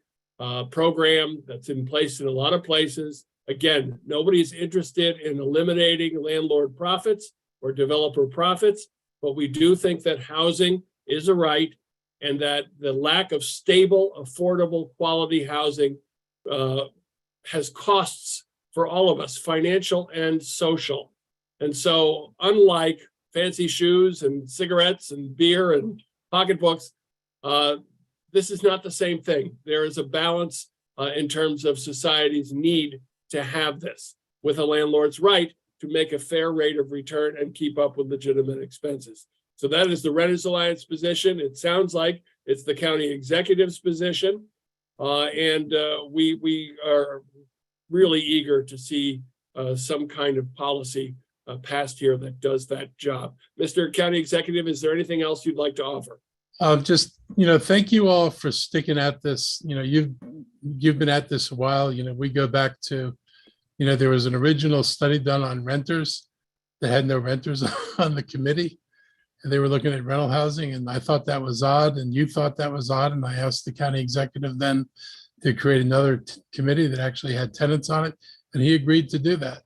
program that's in place in a lot of places. Again, nobody's interested in eliminating landlord profits or developer profits, but we do think that housing is a right, and that the lack of stable, affordable, quality housing has costs for all of us, financial and social. And so unlike fancy shoes and cigarettes and beer and pocketbooks, this is not the same thing. There is a balance in terms of society's need to have this, with a landlord's right to make a fair rate of return and keep up with legitimate expenses. So that is the Renters Alliance position. It sounds like it's the county executive's position. And we are really eager to see some kind of policy passed here that does that job. Mr. County Executive, is there anything else you'd like to offer? Just, thank you all for sticking at this. You've been at this a while. We go back to, there was an original study done on renters that had no renters on the committee. And they were looking at rental housing, and I thought that was odd, and you thought that was odd. And I asked the county executive then to create another committee that actually had tenants on it, and he agreed to do that.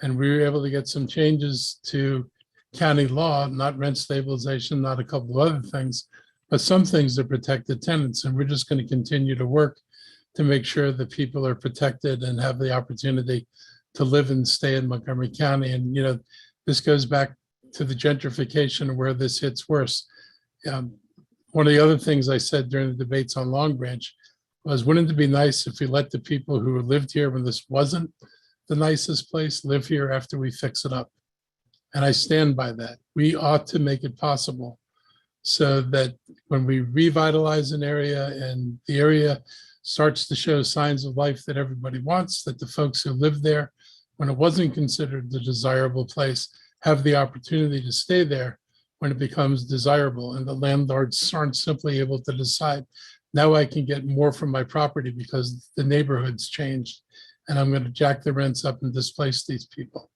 And we were able to get some changes to county law, not rent stabilization, not a couple of other things, but some things that protect the tenants. And we're just going to continue to work to make sure that people are protected and have the opportunity to live and stay in Montgomery County. And, this goes back to the gentrification where this hits worse. One of the other things I said during the debates on Long Branch was, wouldn't it be nice if we let the people who lived here when this wasn't the nicest place live here after we fix it up? And I stand by that. We ought to make it possible so that when we revitalize an area and the area starts to show signs of life that everybody wants, that the folks who live there, when it wasn't considered the desirable place, have the opportunity to stay there when it becomes desirable, and the landlords aren't simply able to decide, now I can get more from my property because the neighborhood's changed and I'm going to jack the rents up and displace these people.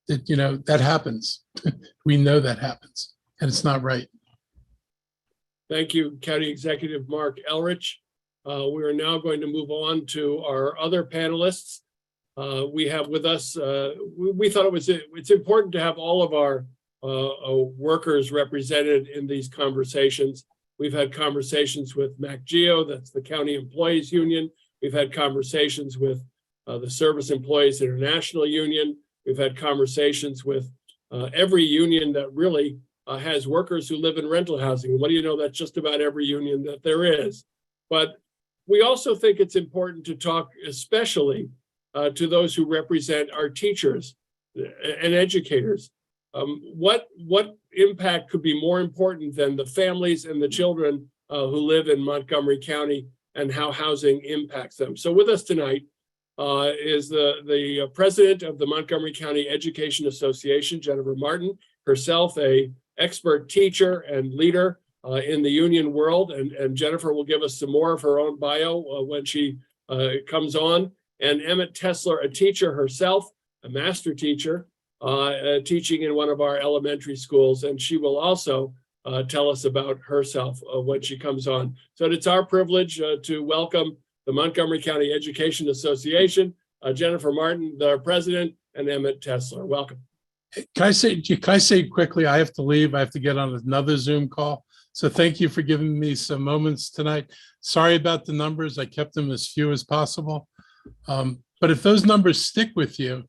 That happens. We know that happens, and it's not right. Thank you, County Executive Mark Elrich. We are now going to move on to our other panelists. We have with us, we thought it's important to have all of our workers represented in these conversations. We've had conversations with MacGeo, that's the County Employees Union. We've had conversations with the Service Employees International Union. We've had conversations with every union that really has workers who live in rental housing. What do you know? That's just about every union that there is. But we also think it's important to talk especially to those who represent our teachers and educators. What impact could be more important than the families and the children who live in Montgomery County and how housing impacts them? So with us tonight is the president of the Montgomery County Education Association, Jennifer Martin, herself a expert teacher and leader in the union world. And Jennifer will give us some more of her own bio when she comes on. And Emmett Tesler, a teacher herself, a master teacher, teaching in one of our elementary schools. And she will also tell us about herself when she comes on. So it's our privilege to welcome the Montgomery County Education Association, Jennifer Martin, their president, and Emmett Tesler. Welcome. Can I say quickly, I have to leave. I have to get on another Zoom call. So thank you for giving me some moments tonight. Sorry about the numbers. I kept them as few as possible. But if those numbers stick with you,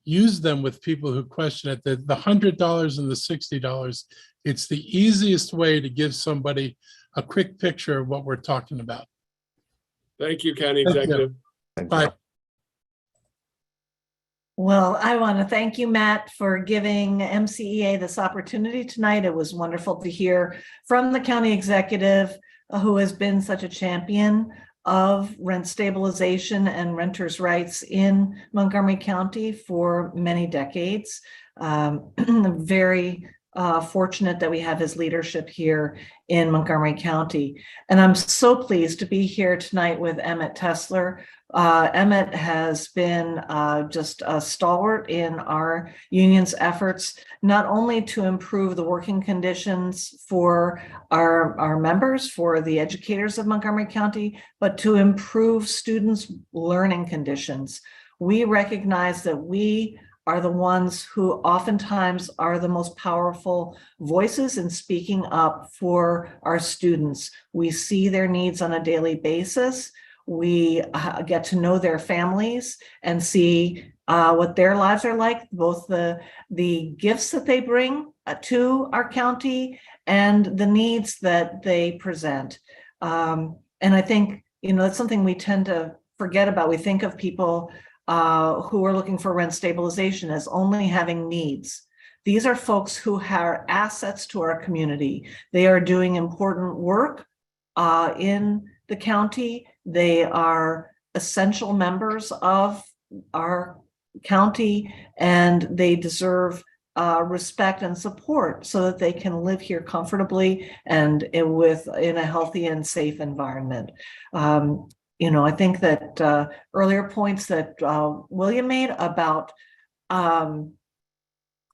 use them with people who question it. The $100 and the $60, it's the easiest way to give somebody a quick picture of what we're talking about. Thank you, County Thank you. Executive. Bye. Well, I want to thank you, Matt, for giving MCEA this opportunity tonight. It was wonderful to hear from the county executive who has been such a champion of rent stabilization and renters' rights in Montgomery County for many decades. Very fortunate that we have his leadership here in Montgomery County. And I'm so pleased to be here tonight with Emmett Tesler. Emmett has been just a stalwart in our union's efforts, not only to improve the working conditions for our members, for the educators of Montgomery County, but to improve students' learning conditions. We recognize that we are the ones who oftentimes are the most powerful voices in speaking up for our students. We see their needs on a daily basis. We get to know their families and see what their lives are like, both the gifts that they bring to our county and the needs that they present. And I think, that's something we tend to forget about. We think of people who are looking for rent stabilization as only having needs. These are folks who are assets to our community. They are doing important work in the county. They are essential members of our county, and they deserve respect and support so that they can live here comfortably and in a healthy and safe environment. I think that earlier points that William made about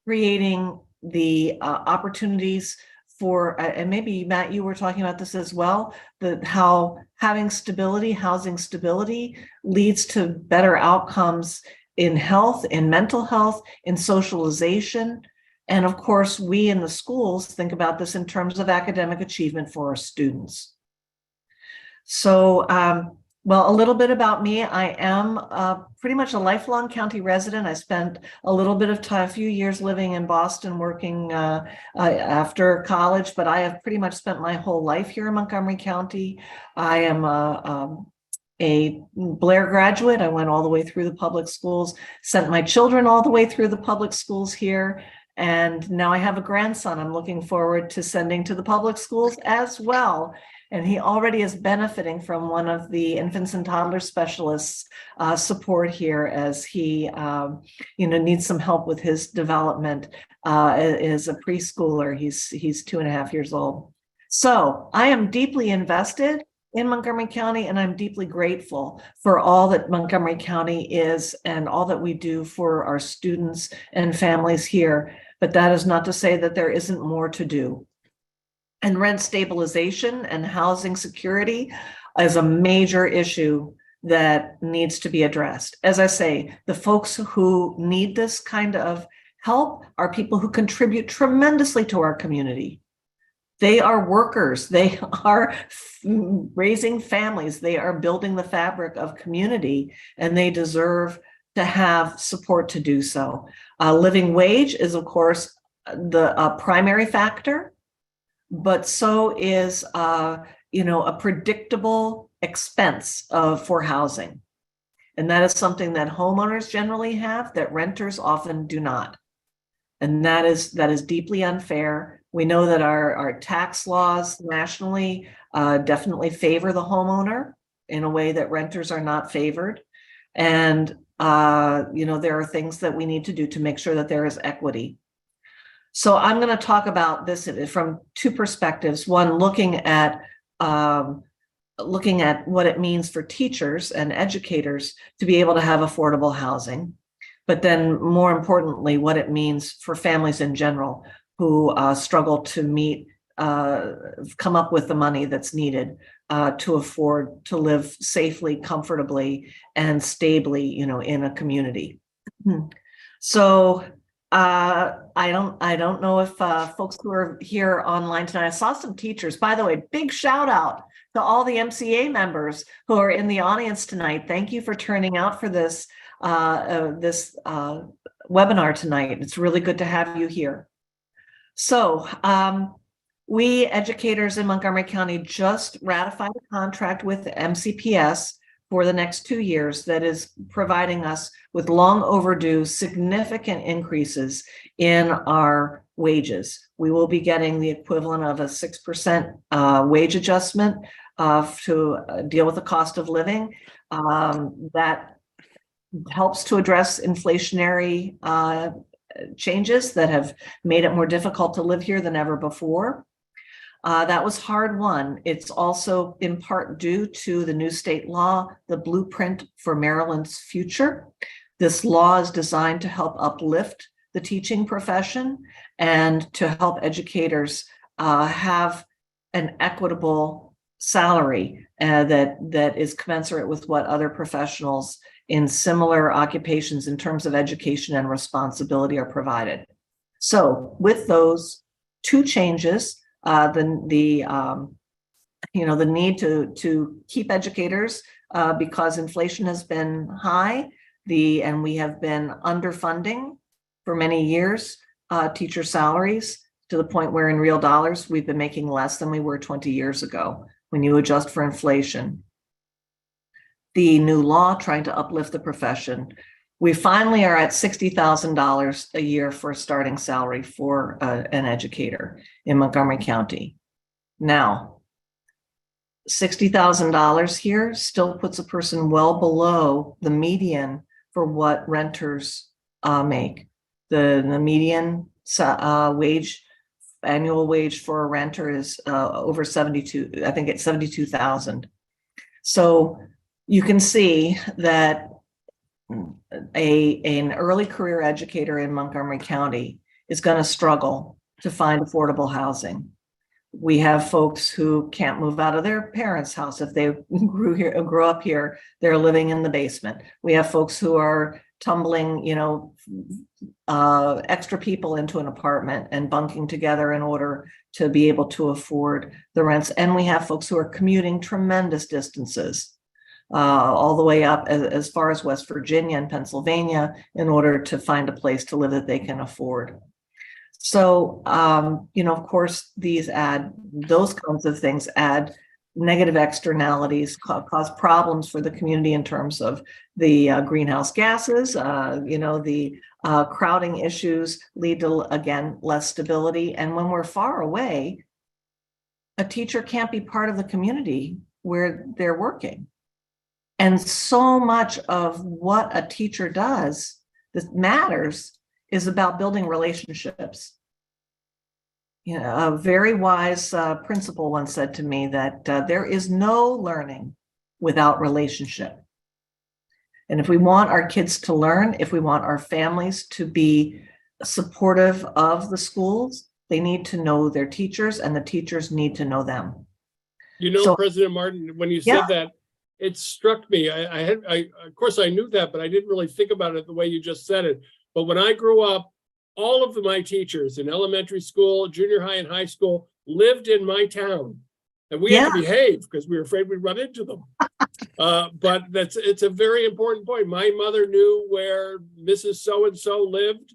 creating the opportunities for, and maybe Matt, you were talking about this as well, how having stability, housing stability leads to better outcomes in health, in mental health, in socialization. And of course, we in the schools think about this in terms of academic achievement for our students. So, well, a little bit about me. I am pretty much a lifelong county resident. I spent a little bit of time, a few years living in Boston, working after college, but I have pretty much spent my whole life here in Montgomery County. I am a Blair graduate. I went all the way through the public schools, sent my children all the way through the public schools here. And now I have a grandson I'm looking forward to sending to the public schools as well. And he already is benefiting from one of the infants and toddler specialists' support here as he, needs some help with his development as a preschooler. He's 2.5 years old. So I am deeply invested in Montgomery County, and I'm deeply grateful for all that Montgomery County is and all that we do for our students and families here. But that is not to say that there isn't more to do. And rent stabilization and housing security is a major issue that needs to be addressed. As I say, the folks who need this kind of help are people who contribute tremendously to our community. They are workers, they are raising families, they are building the fabric of community, and they deserve to have support to do so. Living wage is, of course, primary factor, but so is a predictable expense for housing. And that is something that homeowners generally have that renters often do not. And that is deeply unfair. We know that our tax laws nationally definitely favor the homeowner in a way that renters are not favored. And there are things that we need to do to make sure that there is equity. So I'm going to talk about this from two perspectives. One, looking at what it means for teachers and educators to be able to have affordable housing, but then more importantly, what it means for families in general who struggle to come up with the money that's needed to afford to live safely, comfortably, and stably, in a community. So I don't know if folks who are here online tonight, I saw some teachers, by the way, big shout out to all the MCA members who are in the audience tonight. Thank you for turning out for this webinar tonight. It's really good to have you here. So we educators in Montgomery County just ratified a contract with MCPS for the next 2 years that is providing us with long overdue significant increases in our wages. We will be getting the equivalent of a 6% wage adjustment to deal with the cost of living. That helps to address inflationary changes that have made it more difficult to live here than ever before. That was hard won. It's also in part due to the new state law, the Blueprint for Maryland's Future. This law is designed to help uplift the teaching profession and to help educators have an equitable salary that is commensurate with what other professionals in similar occupations in terms of education and responsibility are provided. So with those two changes, the need to keep educators because inflation has been high, and we have been underfunding for many years teacher salaries to the point where in real dollars we've been making less than we were 20 years ago when you adjust for inflation. The new law trying to uplift the profession. We finally are at $60,000 a year for a starting salary for an educator in Montgomery County. Now, $60,000 here still puts a person well below the median for what renters make. The median annual wage for a renter is over 72. I think it's 72,000. So you can see that an early career educator in Montgomery County is going to struggle to find affordable housing. We have folks who can't move out of their parents' house. If they grew up here, they're living in the basement. We have folks who are tumbling, extra people into an apartment and bunking together in order to be able to afford the rents. And we have folks who are commuting tremendous distances all the way up as far as West Virginia and Pennsylvania in order to find a place to live that they can afford. So, of course, those kinds of things add negative externalities, cause problems for the community in terms of the greenhouse gases, the crowding issues lead to, again, less stability. And when we're far away, a teacher can't be part of the community where they're working. And so much of what a teacher does that matters is about building relationships. A very wise principal once said to me that there is no learning without relationship. And if we want our kids to learn, if we want our families to be supportive of the schools, they need to know their teachers and the teachers need to know them. President Martin, when you said that, it struck me. Of course, I knew that, but I didn't really think about it the way you just said it. But when I grew up, all of my teachers in elementary school, junior high, and high school lived in my town. And we had to behave because we were afraid we'd run into them. But it's a very important point. My mother knew where Mrs. So-and-so lived.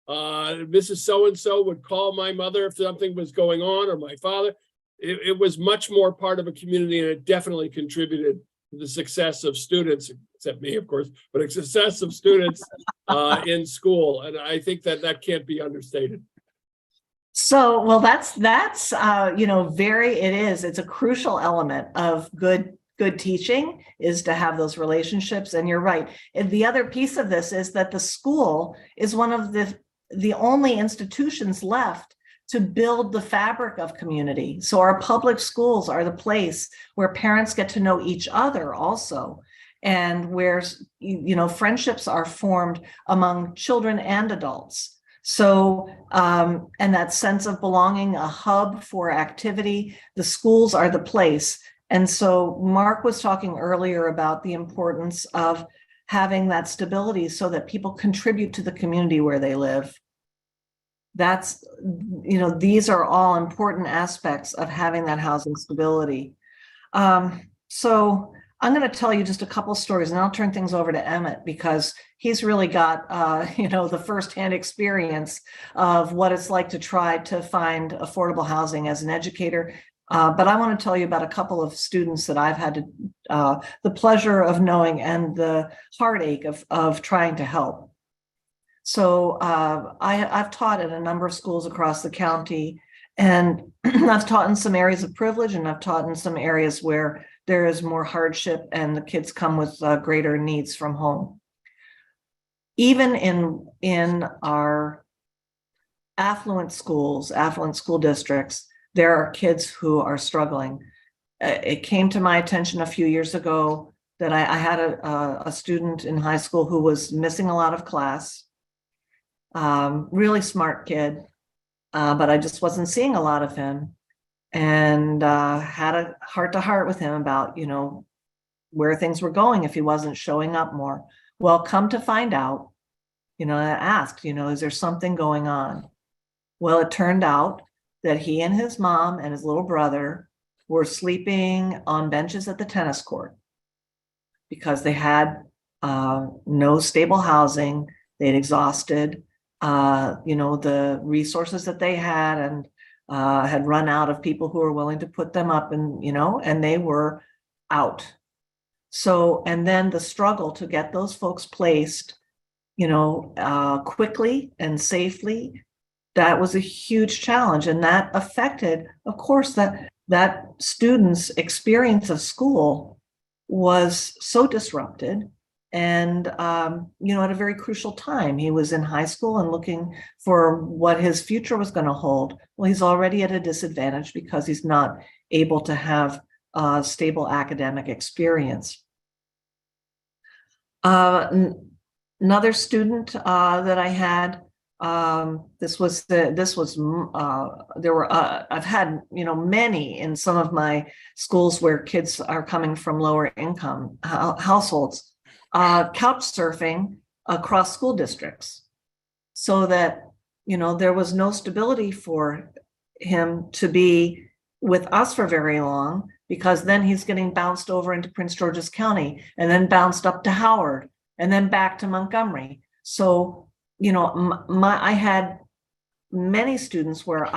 Mrs. So-and-so would call my mother if something was going on, or my father. It was much more part of a community, and it definitely contributed to the success of students, except me, of course, but a success of students in school. And I think that can't be understated. So, well, that's it's a crucial element of good teaching is to have those relationships. And you're right. And the other piece of this is that the school is one of the only institutions left to build the fabric of community. So our public schools are the place where parents get to know each other also, and where, friendships are formed among children and adults. So, and that sense of belonging, a hub for activity, the schools are the place. And so Mark was talking earlier about the importance of having that stability so that people contribute to the community where they live. That's, these are all important aspects of having that housing stability. So I'm going to tell you just a couple stories, and I'll turn things over to Emmett because he's really got, the firsthand experience of what it's like to try to find affordable housing as an educator. But I want to tell you about a couple of students that I've had the pleasure of knowing and the heartache of trying to help. So I've taught at a number of schools across the county, and I've taught in some areas of privilege, and I've taught in some areas where there is more hardship and the kids come with greater needs from home. Even in our affluent schools, affluent school districts, there are kids who are struggling. It came to my attention a few years ago that I had a student in high school who was missing a lot of class, really smart kid, but I just wasn't seeing a lot of him. And had a heart-to-heart with him about, where things were going if he wasn't showing up more. Well, come to find out, I asked, is there something going on? Well, it turned out that he and his mom and his little brother were sleeping on benches at the tennis court because they had no stable housing. They'd exhausted, the resources that they had, and had run out of people who were willing to put them up, and they were out. So, and then the struggle to get those folks placed, quickly and safely, that was a huge challenge. And that affected, of course, that student's experience of school was so disrupted. And, at a very crucial time. He was in high school and looking for what his future was going to hold. Well, he's already at a disadvantage because he's not able to have a stable academic experience. Another student that I had, I've had, many in some of my schools where kids are coming from lower income households. Couch surfing across school districts so that, there was no stability for him to be with us for very long, because then he's getting bounced over into Prince George's County and then bounced up to Howard and then back to Montgomery. So, I had many students where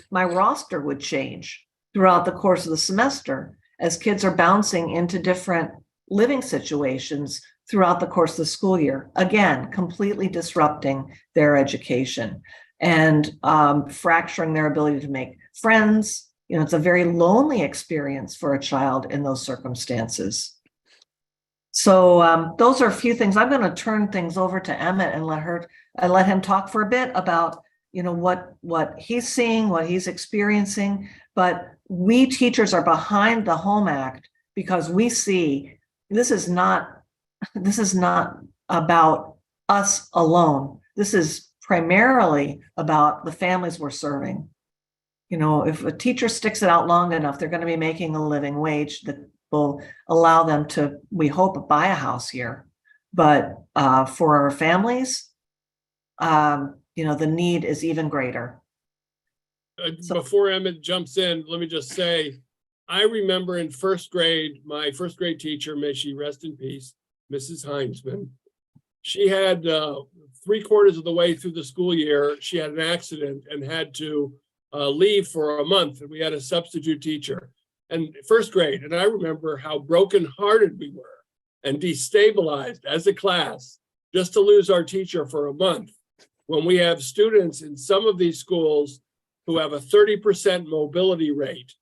my roster would change throughout the course of the semester as kids are bouncing into different living situations throughout the course of the school year, again, completely disrupting their education and fracturing their ability to make friends. It's a very lonely experience for a child in those circumstances. So those are a few things. I'm going to turn things over to Emmett and let him talk for a bit about, what he's seeing, what he's experiencing. But we teachers are behind the Home Act because we see this is not about us alone. This is primarily about the families we're serving. If a teacher sticks it out long enough, they're going to be making a living wage that will allow them to, we hope, buy a house here. But for our families, the need is even greater. Before Emmett jumps in, let me just say, I remember in first grade, my first grade teacher, may she rest in peace, Mrs. Heinzman, She had 3/4 of the way through the school year, she had an accident and had to leave for a month. And we had a substitute teacher and first grade. And I remember how brokenhearted we were and destabilized as a class just to lose our teacher for a month. When we have students in some of these schools who have a 30% mobility rate,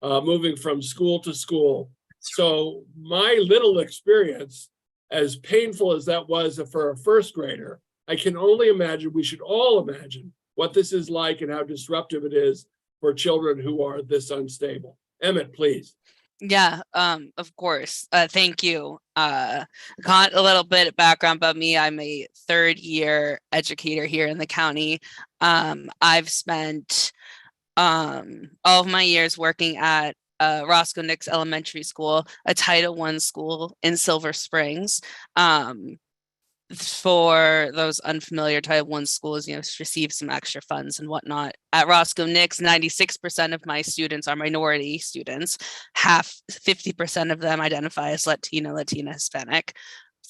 moving from school to school. So my little experience, as painful as that was for a first grader, I can only imagine, we should all imagine what this is like and how disruptive it is for children who are this unstable. Emmett, please. Yeah, of course. Thank you. Got a little bit of background about me. I'm a third-year educator here in the county. I've spent all of my years working at Roscoe Nix Elementary School, a Title I school in Silver Springs. For those unfamiliar, Title I schools, receive some extra funds and whatnot. At Roscoe Nix, 96% of my students are minority students. 50% of them identify as Latino, Latina, Hispanic.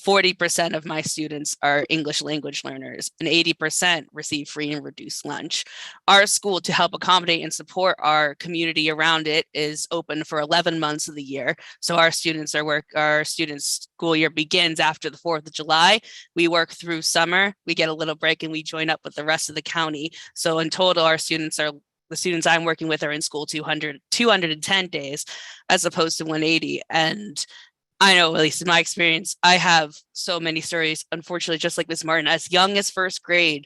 40% of my students are English language learners, and 80% receive free and reduced lunch. Our school, to help accommodate and support our community around it, is open for 11 months of the year. So our students school year begins after the 4th of July. We work through summer, we get a little break, and we join up with the rest of the county. So in total, the students I'm working with are in school 210 days as opposed to 180. And I know, at least in my experience, I have so many stories, unfortunately, just like Ms. Martin, as young as first grade,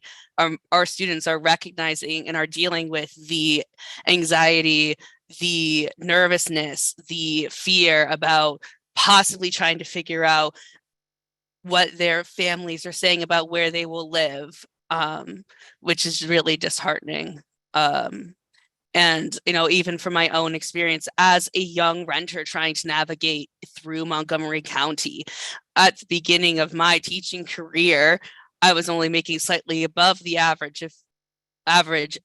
our students are recognizing and are dealing with the anxiety, the nervousness, the fear about possibly trying to figure out what their families are saying about where they will live, which is really disheartening. And, even from my own experience as a young renter trying to navigate through Montgomery County, at the beginning of my teaching career, I was only making slightly above the average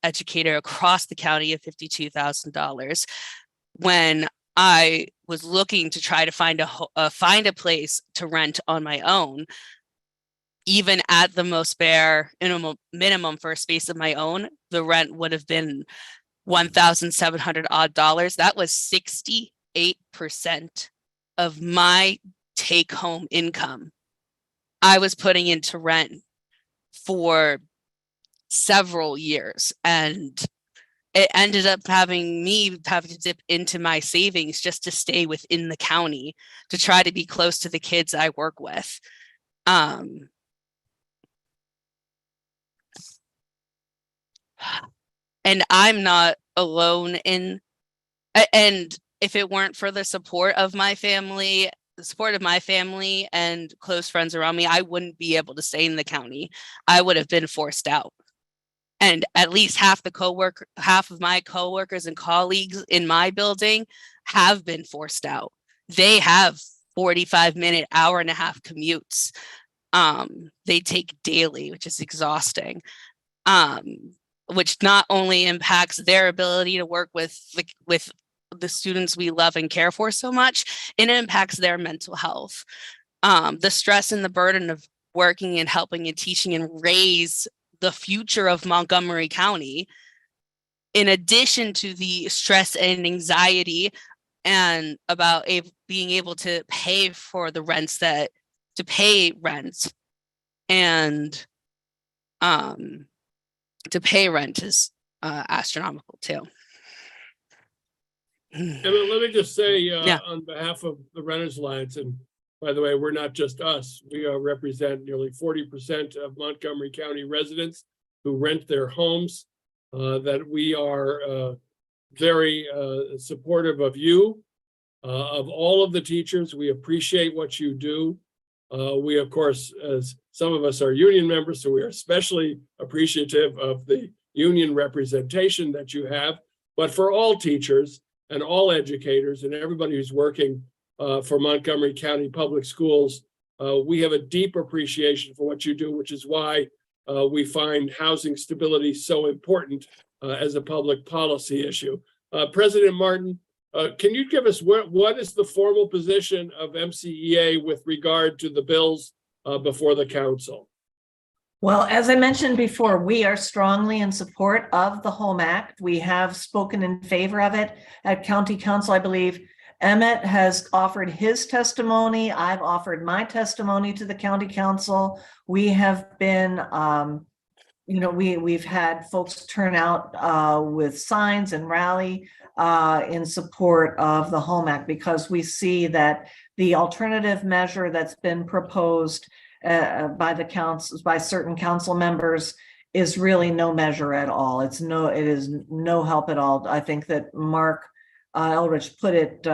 educator across the county of $52,000. When I was looking to try to find a place to rent on my own, even at the most bare minimum for a space of my own, the rent would have been $1,700 odd. That was 68% of my take-home income I was putting into rent for several years, and it ended up having to dip into my savings just to stay within the county to try to be close to the kids I work with. And I'm not alone and if it weren't for the support of my family and close friends around me, I wouldn't be able to stay in the county. I would have been forced out. And at least half of my coworkers and colleagues in my building have been forced out. They have 45-minute, hour-and-a-half commutes. They take daily, which is exhausting. Which not only impacts their ability to work with the students we love and care for so much, it impacts their mental health. The stress and the burden of working and helping and teaching and raise the future of Montgomery County, in addition to the stress and anxiety and about being able to pay for the rents to pay rent and to pay rent is astronomical too. And let me just say, on behalf of the Renters Alliance, and by the way, we're not just us, we represent nearly 40% of Montgomery County residents who rent their homes, that we are very supportive of you, of all of the teachers. We appreciate what you do. We, of course, as some of us are union members, so we are especially appreciative of the union representation that you have. But for all teachers and all educators and everybody who's working for Montgomery County Public Schools, we have a deep appreciation for what you do, which is why we find housing stability so important as a public policy issue. President Martin, can you give us what is the formal position of MCEA with regard to the bills before the council? Well, as I mentioned before, we are strongly in support of the Home Act. We have spoken in favor of it at County Council. I believe Emmett has offered his testimony. I've offered my testimony to the County Council. We have been, we've had folks turn out with signs and rally in support of the Home Act, because we see that the alternative measure that's been proposed by the councils, by certain council members, is really no measure at all. It is no help at all. I think that Mark Elrich put it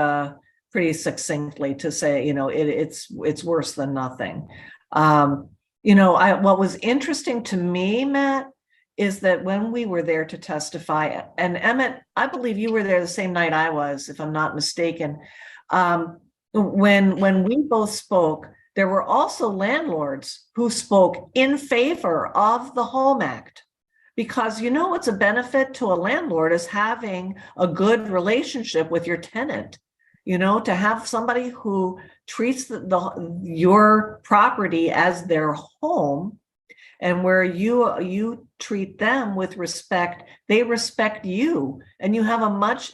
pretty succinctly to say, it's worse than nothing. What was interesting to me, Matt, is that when we were there to testify, and Emmett, I believe you were there the same night I was, if I'm not mistaken. When we both spoke, there were also landlords who spoke in favor of the Home Act, because what's a benefit to a landlord is having a good relationship with your tenant. To have somebody who treats your property as their home, and where you treat them with respect, they respect you, and you have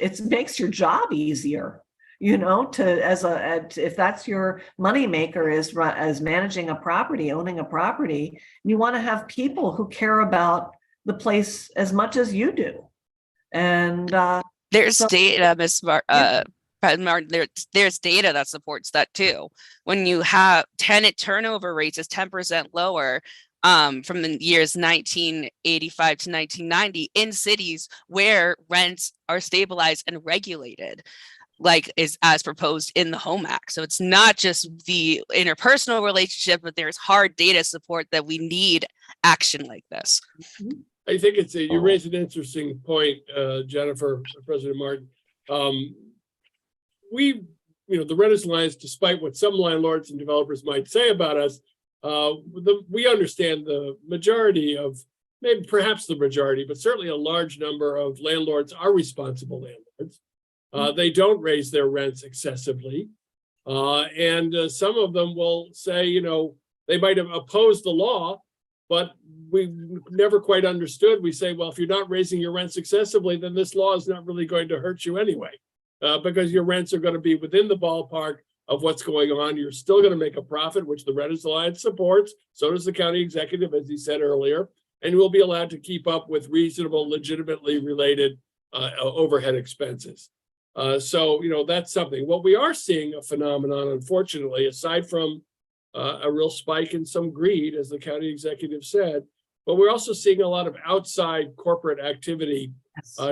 it makes your job easier. If that's your moneymaker is managing a property, owning a property, you want to have people who care about the place as much as you do. And there's data, Ms. Martin, there's data that supports that too. When you have tenant turnover rates is 10% lower from the years 1985 to 1990 in cities where rents are stabilized and regulated, like is as proposed in the Home Act. So it's not just the interpersonal relationship, but there's hard data support that we need action like this. I think you raised an interesting point, Jennifer, President Martin. The Renaissance Alliance, despite what some landlords and developers might say about us, we understand the majority of, maybe perhaps the majority, but certainly a large number of landlords are responsible landlords. They don't raise their rents excessively. And some of them will say, they might have opposed the law, but we never quite understood. We say, well, if you're not raising your rents excessively, then this law is not really going to hurt you anyway, because your rents are going to be within the ballpark of what's going on. You're still going to make a profit, which the Renaissance Alliance supports. So does the county executive, as he said earlier, and you will be allowed to keep up with reasonable, legitimately related overhead expenses. So that's something. What we are seeing a phenomenon, unfortunately, aside from a real spike in some greed, as the county executive said, but we're also seeing a lot of outside corporate activity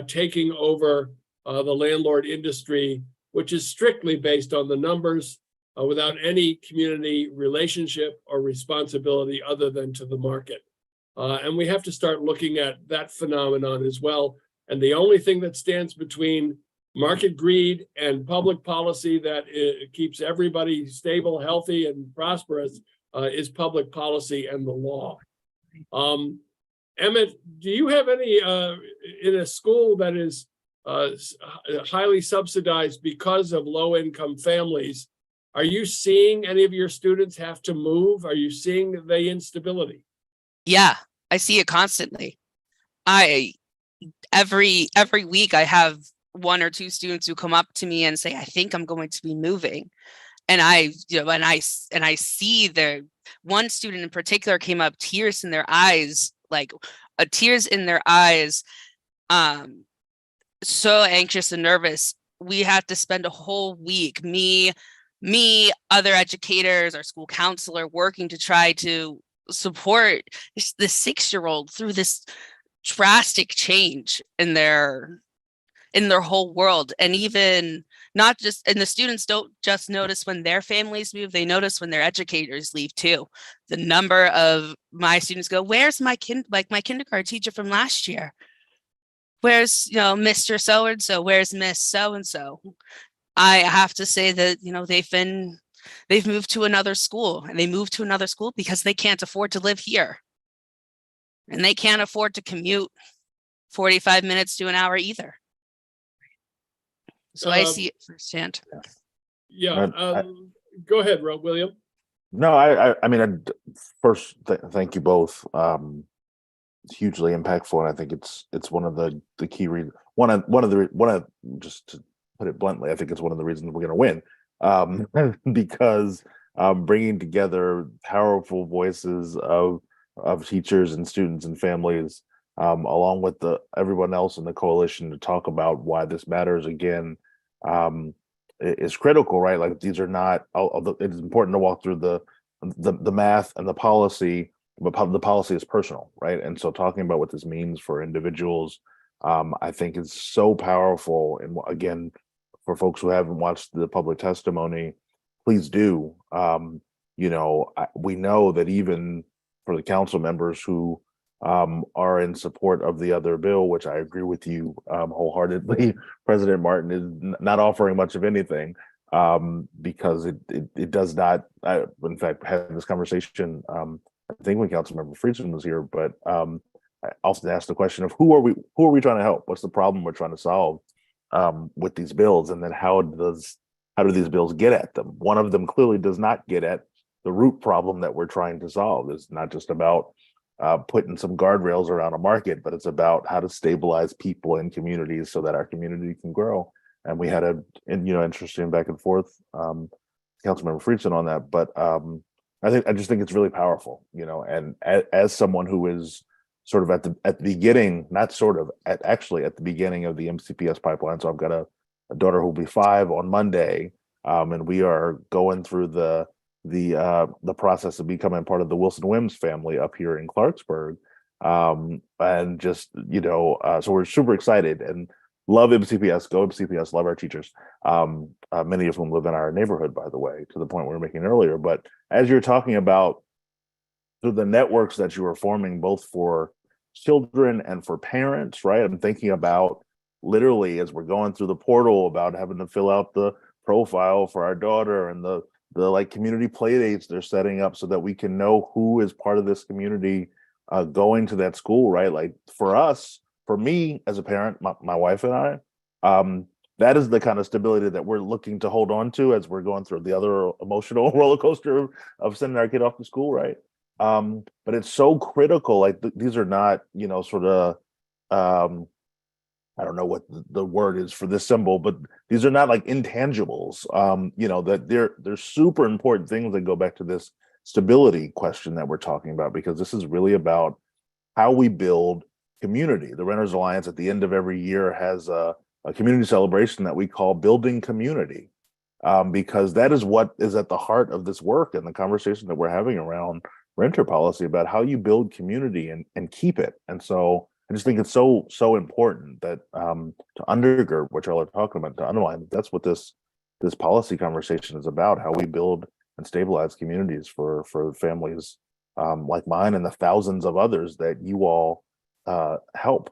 taking over the landlord industry, which is strictly based on the numbers without any community relationship or responsibility other than to the market. And we have to start looking at that phenomenon as well. And the only thing that stands between market greed and public policy that keeps everybody stable, healthy, and prosperous is public policy and the law. Emmett, do you have any in a school that is highly subsidized because of low-income families? Are you seeing any of your students have to move? Are you seeing the instability? Yeah, I see it constantly. Every week I have one or two students who come up to me and say, I think I'm going to be moving. And I see one student in particular came up, tears in their eyes, so anxious and nervous. We had to spend a whole week, me, other educators, our school counselor, working to try to support the 6-year-old through this drastic change in their whole world. And even not just, and the students don't just notice when their families move, they notice when their educators leave too. The number of my students go, where's my kindergarten teacher from last year? Where's, Mr. So-and-so? Where's Miss So-and-so? I have to say that, they've moved to another school, and they moved to another school because they can't afford to live here. And they can't afford to commute 45 minutes to an hour either. So I see it firsthand. Yeah. Go ahead, William. No, I mean, first, thank you both. It's hugely impactful, and I think it's one of the key reasons. Just to put it bluntly, I think it's one of the reasons we're going to win, because bringing together powerful voices of teachers and students and families, along with everyone else in the coalition to talk about why this matters again. Is critical, right? Like these are not. Although it is important to walk through the math and the policy, but the policy is personal, right? And so talking about what this means for individuals, I think is so powerful. And again, for folks who haven't watched the public testimony, please do. We know that even for the council members who are in support of the other bill, which I agree with you wholeheartedly, President Martin is not offering much of anything, because it does not. I, in fact, had this conversation, I think when Councilmember Friedman was here, but I often ask the question of who are we trying to help? What's the problem we're trying to solve with these bills? And then how do these bills get at them? One of them clearly does not get at the root problem that we're trying to solve. It's not just about putting some guardrails around a market, but it's about how to stabilize people and communities so that our community can grow. And we had interesting back and forth, Councilmember Friedman on that. But I just think it's really powerful, and as someone who is sort of at the beginning, actually at the beginning of the MCPS pipeline. So I've got a daughter who'll be 5 on Monday, and we are going through the process of becoming part of the Wilson Wims family up here in Clarksburg, and just so we're super excited and love MCPS. Go MCPS. Love our teachers. Many of whom live in our neighborhood, by the way, to the point we were making earlier. But as you're talking about through the networks that you are forming, both for children and for parents, right? I'm thinking about literally as we're going through the portal about having to fill out the profile for our daughter and the like community play dates they're setting up so that we can know who is part of this community going to that school, right? Like for me as a parent, my wife and I, that is the kind of stability that we're looking to hold on to as we're going through the other emotional roller coaster of sending our kid off to school, right? But it's so critical. Like these are not, sort of, I don't know what the word is for this symbol, but these are not like intangibles. That they're super important things that go back to this stability question that we're talking about, because this is really about how we build community. The Renters Alliance at the end of every year has a community celebration that we call Building Community, because that is what is at the heart of this work and the conversation that we're having around renter policy about how you build community and keep it. And so I just think it's so important that to undergird what y'all are talking about, to underline that's what this policy conversation is about, how we build and stabilize communities for families like mine and the thousands of others that you all help.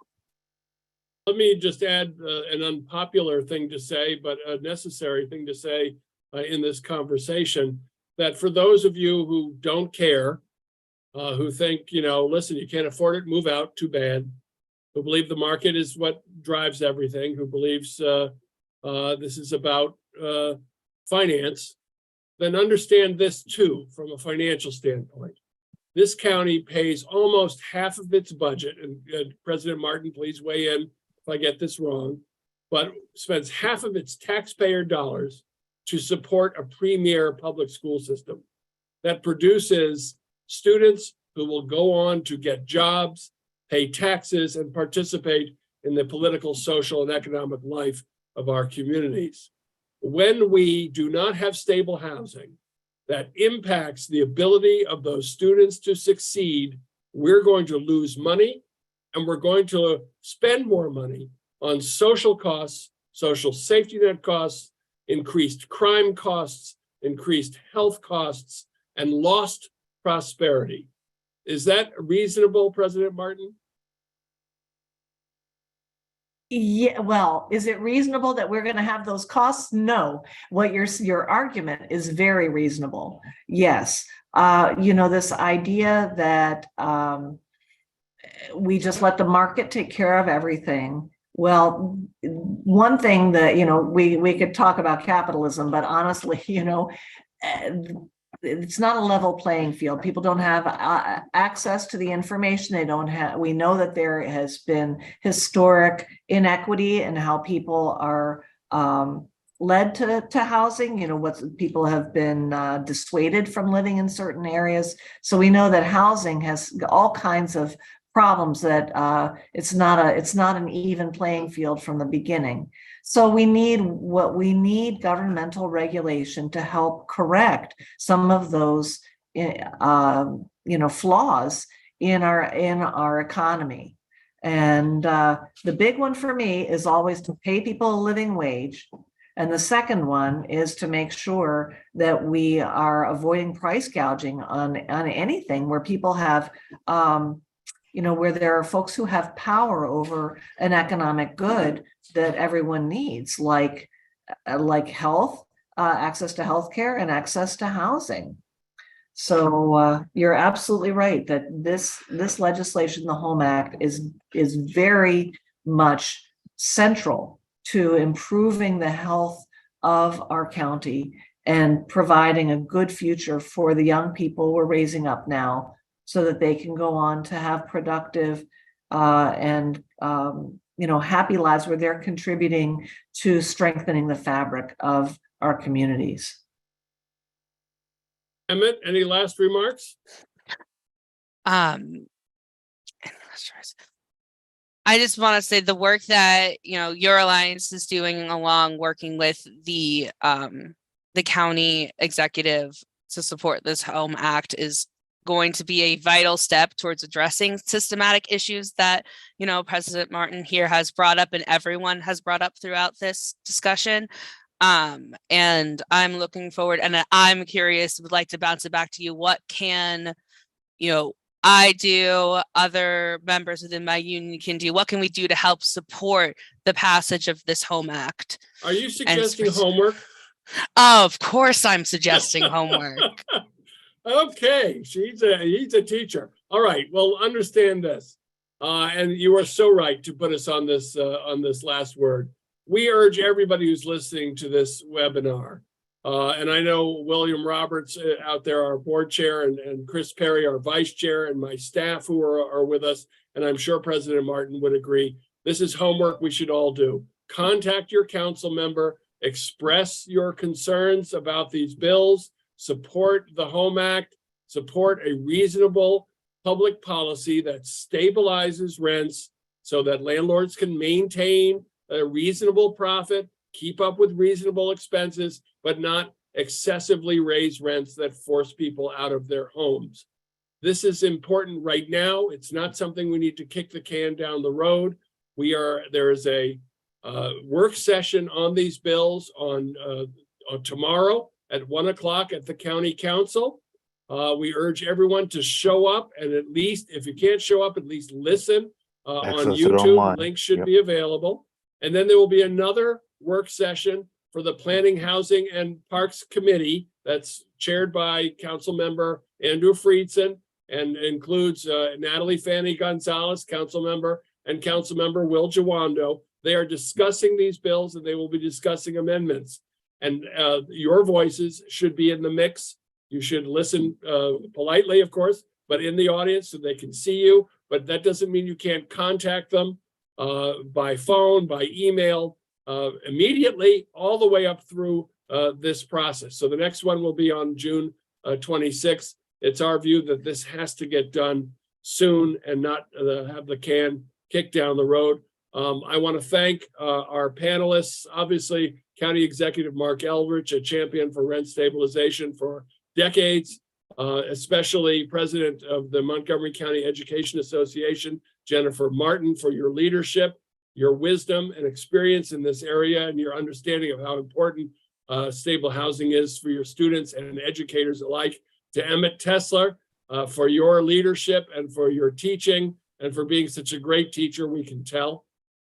Let me just add an unpopular thing to say, but a necessary thing to say in this conversation, that for those of you who don't care, who think, listen, you can't afford it, move out, too bad, who believe the market is what drives everything, who believes this is about finance, then understand this too, from a financial standpoint. This county pays almost half of its budget, and President Martin, please weigh in if I get this wrong, but spends half of its taxpayer dollars to support a premier public school system that produces students who will go on to get jobs, pay taxes, and participate in the political, social, and economic life of our communities. When we do not have stable housing that impacts the ability of those students to succeed, we're going to lose money, and we're going to spend more money on social costs, social safety net costs, increased crime costs, increased health costs, and lost prosperity. Is that reasonable, President Martin? Yeah, well, is it reasonable that we're going to have those costs? No. What your argument is very reasonable. Yes. This idea that we just let the market take care of everything. Well, one thing that, we could talk about capitalism, but honestly, it's not a level playing field. People don't have access to the information. They don't have, we know that there has been historic inequity in how people are led to housing, you know, what people have been dissuaded from living in certain areas. So we know that housing has all kinds of problems, that it's not an even playing field from the beginning. So we need governmental regulation to help correct some of those flaws in our economy. And the big one for me is always to pay people a living wage. And the second one is to make sure that we are avoiding price gouging on anything where people have, where there are folks who have power over an economic good that everyone needs, like health, access to healthcare, and access to housing. So you're absolutely right that this legislation, the Home Act, is very much central to improving the health of our county and providing a good future for the young people we're raising up now, so that they can go on to have productive and happy lives where they're contributing to strengthening the fabric of our communities. Emmett, any last remarks? I just want to say the work that your alliance is doing, along working with the county executive to support this Home Act, is going to be a vital step towards addressing systematic issues that President Martin here has brought up and everyone has brought up throughout this discussion. And I'm looking forward, and I'm curious, would like to bounce it back to you. What can I do, other members within my union can do? What can we do to help support the passage of this Home Act? Are you suggesting homework? Oh, of course I'm suggesting homework. Okay, he's a teacher. All right, well, understand this. And you are so right to put us on this last word. We urge everybody who's listening to this webinar, and I know William Roberts out there, our board chair, and Chris Perry, our vice chair, and my staff who are with us, and I'm sure President Martin would agree. This is homework we should all do. Contact your council member, express your concerns about these bills, support the Home Act, support a reasonable public policy that stabilizes rents so that landlords can maintain a reasonable profit, keep up with reasonable expenses, but not excessively raise rents that force people out of their homes. This is important right now. It's not something we need to kick the can down the road. There is a work session on these bills on tomorrow at 1 o'clock at the county council. We urge everyone to show up, and at least, if you can't show up, at least listen on YouTube. Links should be available. And then there will be another work session for the Planning, Housing, and Parks Committee that's chaired by Council Member Andrew Friedson and includes Natalie Fanny Gonzalez, Council Member, and Council Member Will Jawando. They are discussing these bills, and they will be discussing amendments. And your voices should be in the mix. You should listen politely, of course, but in the audience so they can see you. But that doesn't mean you can't contact them by phone, by email, immediately, all the way up through this process. So the next one will be on June 26th. It's our view that this has to get done soon and not have the can kicked down the road. I want to thank our panelists, obviously, County Executive Mark Eldridge, a champion for rent stabilization for decades, especially President of the Montgomery County Education Association, Jennifer Martin, for your leadership, your wisdom and experience in this area, and your understanding of how important stable housing is for your students and educators alike. To Emmett Tesler, for your leadership and for your teaching and for being such a great teacher, we can tell,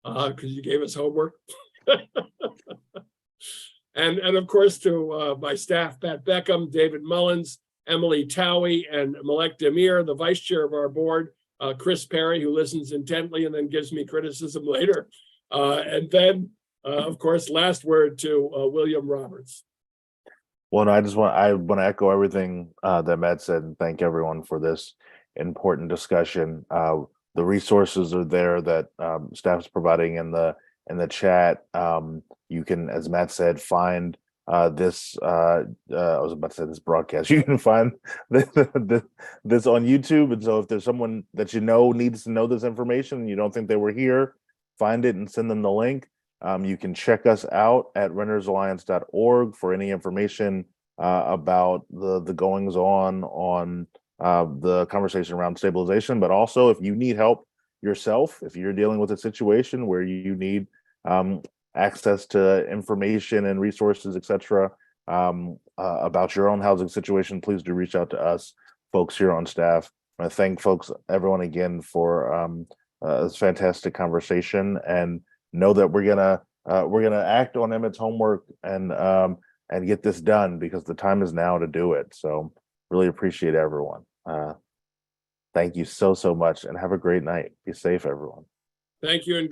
because you gave us homework. And of course to my staff, Pat Beckham, David Mullins, Emily Towie, and Malek Demir, the vice chair of our board, Chris Perry, who listens intently and then gives me criticism later. And then, of course, last word to William Roberts. Well, no, I want to echo everything that Matt said and thank everyone for this important discussion. The resources are there that staff's providing in the chat. You can, as Matt said, find this. I was about to say this broadcast. You can find this on YouTube, and so if there's someone that you know needs to know this information and you don't think they were here, find it and send them the link. You can check us out at rentersalliance.org for any information about the goings on the conversation around stabilization. But also, if you need help yourself, if you're dealing with a situation where you need access to information and resources, etc., about your own housing situation, please do reach out to us, folks here on staff. I thank everyone again for this fantastic conversation, and know that we're gonna act on Emmett's homework and get this done, because the time is now to do it. So really appreciate everyone. Thank you so much, and have a great night. Be safe, everyone. Thank you. And